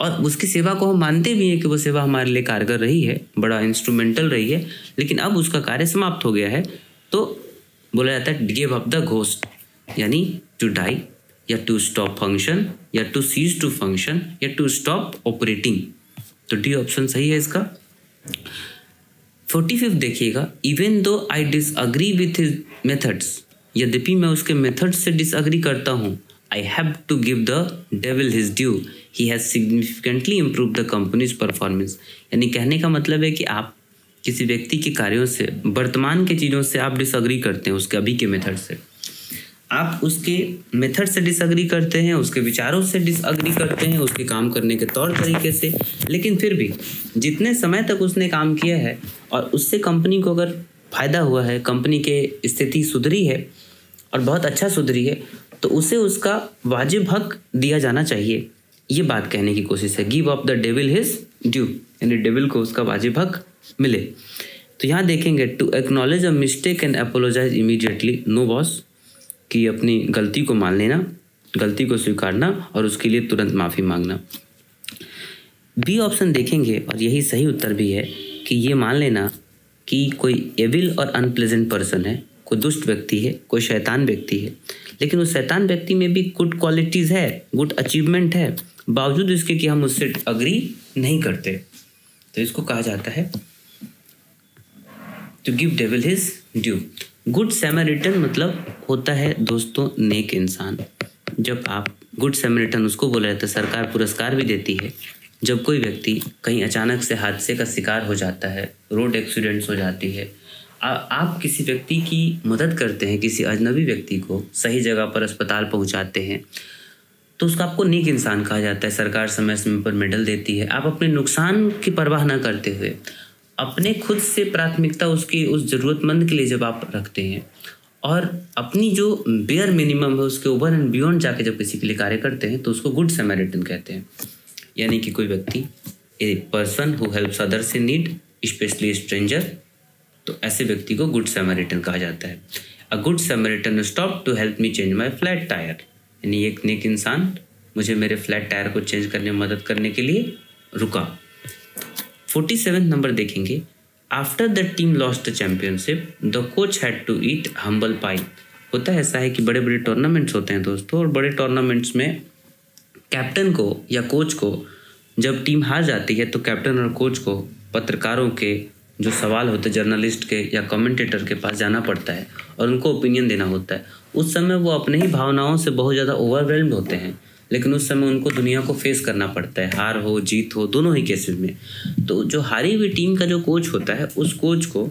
और उसकी सेवा को हम मानते भी हैं कि वो सेवा हमारे लिए कारगर रही है, बड़ा इंस्ट्रूमेंटल रही है, लेकिन अब उसका कार्य समाप्त हो गया है। तो बोला जाता है गिव अप द घोस्ट, यानी टू डाई या टू स्टॉप फंक्शन या टू सीज टू फंक्शन या टू स्टॉप ऑपरेटिंग। तो डी ऑप्शन सही है इसका। 45 देखिएगा, even though I disagree with his methods, यद्यपि मैं उसके मेथड्स से डिसअग्री करता हूँ, I have to give the devil his due, he has significantly improve the company's performance. यानी कहने का मतलब है कि आप किसी व्यक्ति के कार्यों से, वर्तमान के चीज़ों से आप डिसअग्री करते हैं, उसके अभी के मेथड से आप उसके मेथड से डिसअग्री करते हैं, उसके विचारों से डिसअग्री करते हैं, उसके काम करने के तौर तरीके से, लेकिन फिर भी जितने समय तक उसने काम किया है और उससे कंपनी को अगर फ़ायदा हुआ है, कंपनी के स्थिति सुधरी है और बहुत अच्छा सुधरी है, तो उसे उसका वाजिब हक दिया जाना चाहिए। ये बात कहने की कोशिश है, give up the devil his due, यानी डेविल को उसका वाजिब हक मिले। तो यहाँ देखेंगे to acknowledge a mistake and apologise immediately, no boss, कि अपनी गलती को मान लेना, गलती को स्वीकारना और उसके लिए तुरंत माफ़ी मांगना। बी ऑप्शन देखेंगे और यही सही उत्तर भी है कि ये मान लेना कि कोई एविल और अनप्लेजेंट पर्सन है, कोई दुष्ट व्यक्ति है, कोई शैतान व्यक्ति है, लेकिन उस शैतान व्यक्ति में भी गुड क्वालिटीज़ है, गुड अचीवमेंट है, बावजूद इसके कि हम उससे अग्री नहीं करते, तो इसको कहा जाता है to give devil his due. Good Samaritan मतलब होता है दोस्तों नेक इंसान। जब आप गुड सैमरिटन उसको बोला जाता है, सरकार पुरस्कार भी देती है जब कोई व्यक्ति कहीं अचानक से हादसे का शिकार हो जाता है, रोड एक्सीडेंट्स हो जाती है, आप किसी व्यक्ति की मदद करते हैं, किसी अजनबी व्यक्ति को सही जगह पर अस्पताल पहुंचाते हैं, तो उसका आपको नेक इंसान कहा जाता है। सरकार समय समय पर मेडल देती है। आप अपने नुकसान की परवाह न करते हुए अपने खुद से प्राथमिकता उसकी उस ज़रूरतमंद के लिए जब आप रखते हैं और अपनी जो बेयर मिनिमम है उसके ओवर एंड बियॉन्ड जाके जब किसी के लिए कार्य करते हैं, तो उसको गुड सैमरिटन कहते हैं। यानी कि कोई व्यक्ति, a person who helps others in need, specially stranger, तो ऐसे व्यक्ति को गुड सैमरिटन कहा जाता है। A good Samaritan stop to help me change my flat tyre, यानी एक नेक इंसान मुझे मेरे फ्लैट टायर को चेंज करने में मदद करने के लिए रुका। 47 नंबर देखेंगे, after the team lost the championship the coach had to eat humble pie. होता है ऐसा है कि बड़े बड़े टूर्नामेंट्स होते हैं दोस्तों, और बड़े टूर्नामेंट्स में कैप्टन को या कोच को जब टीम हार जाती है तो कैप्टन और कोच को पत्रकारों के जो सवाल होते हैं, जर्नलिस्ट के या कमेंटेटर के पास जाना पड़ता है और उनको ओपिनियन देना होता है। उस समय वो अपने ही भावनाओं से बहुत ज़्यादा ओवरवेल्म्ड होते हैं, लेकिन उस समय उनको दुनिया को फेस करना पड़ता है, हार हो जीत हो, दोनों ही केसेस में। तो जो हारी हुई टीम का जो कोच होता है, उस कोच को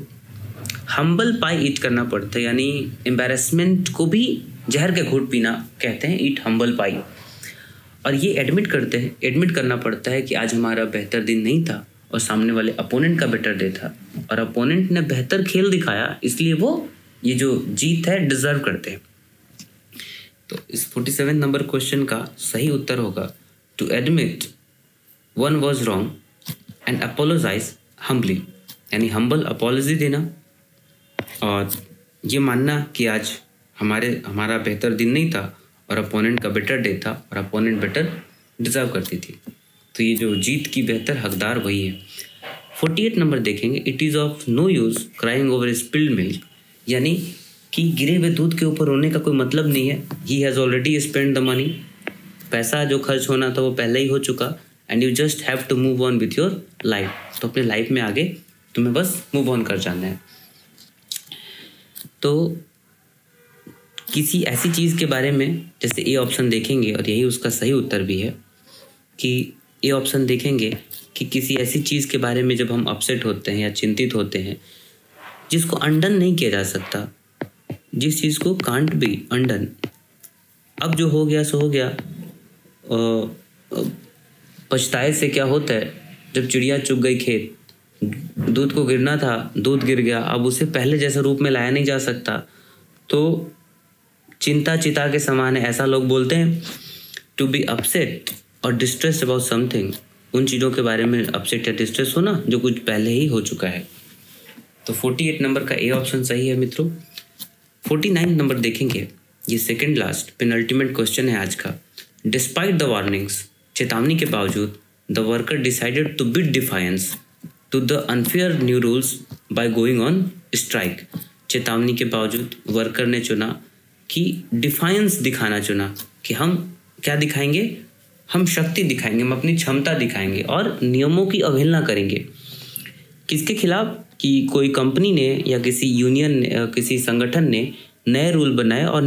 हम्बल पाई ईट करना पड़ता है, यानी एम्बैरेसमेंट को भी जहर के घूंट पीना कहते हैं, ईट हम्बल पाई। और ये एडमिट करना पड़ता है कि आज हमारा बेहतर दिन नहीं था और सामने वाले अपोनेंट का बेटर डे था, और अपोनेंट ने बेहतर खेल दिखाया, इसलिए वो ये जो जीत है डिजर्व करते हैं। तो इस 47 नंबर क्वेश्चन का सही उत्तर होगा to admit one was wrong and apologize humbly, यानी हम्बल अपॉलॉजी देना और ये मानना कि आज हमारा बेहतर दिन नहीं था और अपोनेंट का बेटर डे था और अपोनेंट बेटर डिजर्व करती थी। तो ये जो जीत की बेहतर हकदार वही है। 48 नंबर देखेंगे, it is of no use crying over spilled milk, यानी कि गिरे हुए दूध के ऊपर रोने का कोई मतलब नहीं है। He has already spend the money, पैसा जो खर्च होना था वो पहले ही हो चुका, and you just have to move on with your life. तो अपने लाइफ में आगे तुम्हें बस मूव ऑन कर जाना है। तो किसी ऐसी चीज़ के बारे में, जैसे ए ऑप्शन देखेंगे और यही उसका सही उत्तर भी है कि ए ऑप्शन देखेंगे कि किसी ऐसी चीज़ के बारे में जब हम अपसेट होते हैं या चिंतित होते हैं जिसको अनडन नहीं किया जा सकता, जिस चीज़ को कांट बी अनडन, अब जो हो गया सो हो गया। पछताए से क्या होता है, जब चिड़िया चुग गई खेत, दूध को गिरना था, दूध गिर गया, अब उसे पहले जैसे रूप में लाया नहीं जा सकता। तो चिंता चिता के समान है, ऐसा लोग बोलते हैं। टू बी अपसेट और डिस्ट्रेस्ड अबाउट समथिंग, उन चीज़ों के बारे में अपसेट या डिस्ट्रेस होना जो कुछ पहले ही हो चुका है। तो 48 नंबर का ए ऑप्शन सही है मित्रों। 49 नंबर देखेंगे, ये सेकंड लास्ट पेनल्टीमेट क्वेश्चन है आज का। डिस्पाइट द वार्निंग्स, चेतावनी के बावजूद, the worker decided to bid defiance to the unfair new rules by going on strike. चेतावनी के बावजूद वर्कर ने चुना कि डिफायंस दिखाना चुना कि हम क्या दिखाएंगे, हम शक्ति दिखाएंगे, हम अपनी क्षमता दिखाएंगे और नियमों की अवहेलना करेंगे। किसके खिलाफ? कि कोई कंपनी ने या किसी यूनियन ने, किसी संगठन ने नए रूल बनाए और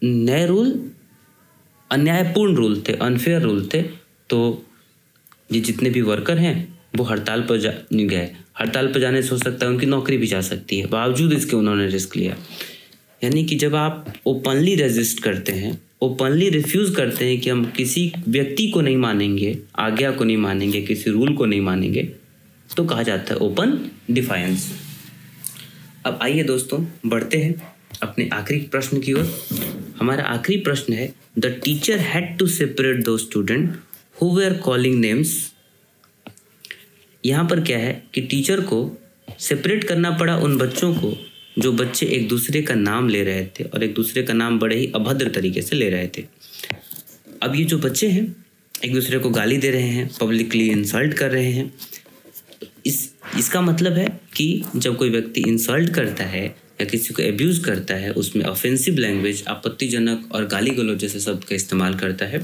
नए रूल अन्यायपूर्ण रूल थे, अनफेयर रूल थे। तो ये जितने भी वर्कर हैं वो हड़ताल पर गए। हड़ताल पर जाने से हो सकता है उनकी नौकरी भी जा सकती है, बावजूद इसके उन्होंने रिस्क लिया। यानी कि जब आप ओपनली रेजिस्ट करते हैं, ओपनली रिफ्यूज़ करते हैं कि हम किसी व्यक्ति को नहीं मानेंगे, आज्ञा को नहीं मानेंगे, किसी रूल को नहीं मानेंगे, तो कहा जाता है ओपन डिफायंस। अब आइए दोस्तों बढ़ते हैं अपने आखिरी प्रश्न की ओर। हमारा आखिरी प्रश्न है, the teacher had to separate दो student who were calling names. यहाँ पर क्या है कि टीचर को सेपरेट करना पड़ा उन बच्चों को जो बच्चे एक दूसरे का नाम ले रहे थे और एक दूसरे का नाम बड़े ही अभद्र तरीके से ले रहे थे। अब ये जो बच्चे हैं एक दूसरे को गाली दे रहे हैं, पब्लिकली इंसल्ट कर रहे हैं। इसका मतलब है कि जब कोई व्यक्ति इंसल्ट करता है या किसी को एब्यूज़ करता है, उसमें ऑफेंसिव लैंग्वेज, आपत्तिजनक और गाली गलौज जैसे शब्द का इस्तेमाल करता है,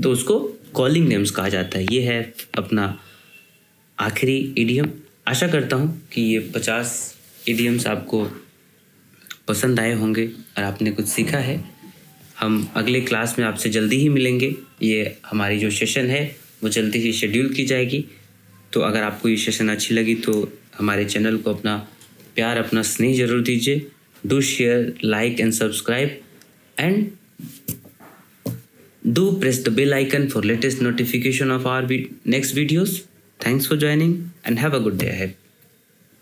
तो उसको कॉलिंग नेम्स कहा जाता है। ये है अपना आखिरी इडियम। आशा करता हूँ कि ये 50 इडियम्स आपको पसंद आए होंगे और आपने कुछ सीखा है। हम अगले क्लास में आपसे जल्दी ही मिलेंगे। ये हमारी जो सेशन है वो जल्दी ही शेड्यूल की जाएगी। तो अगर आपको ये सेशन अच्छी लगी तो हमारे चैनल को अपना प्यार, अपना स्नेह जरूर दीजिए। Do share, like and subscribe and do press the bell icon for latest notification of our next videos. Thanks for joining and have a good day ahead.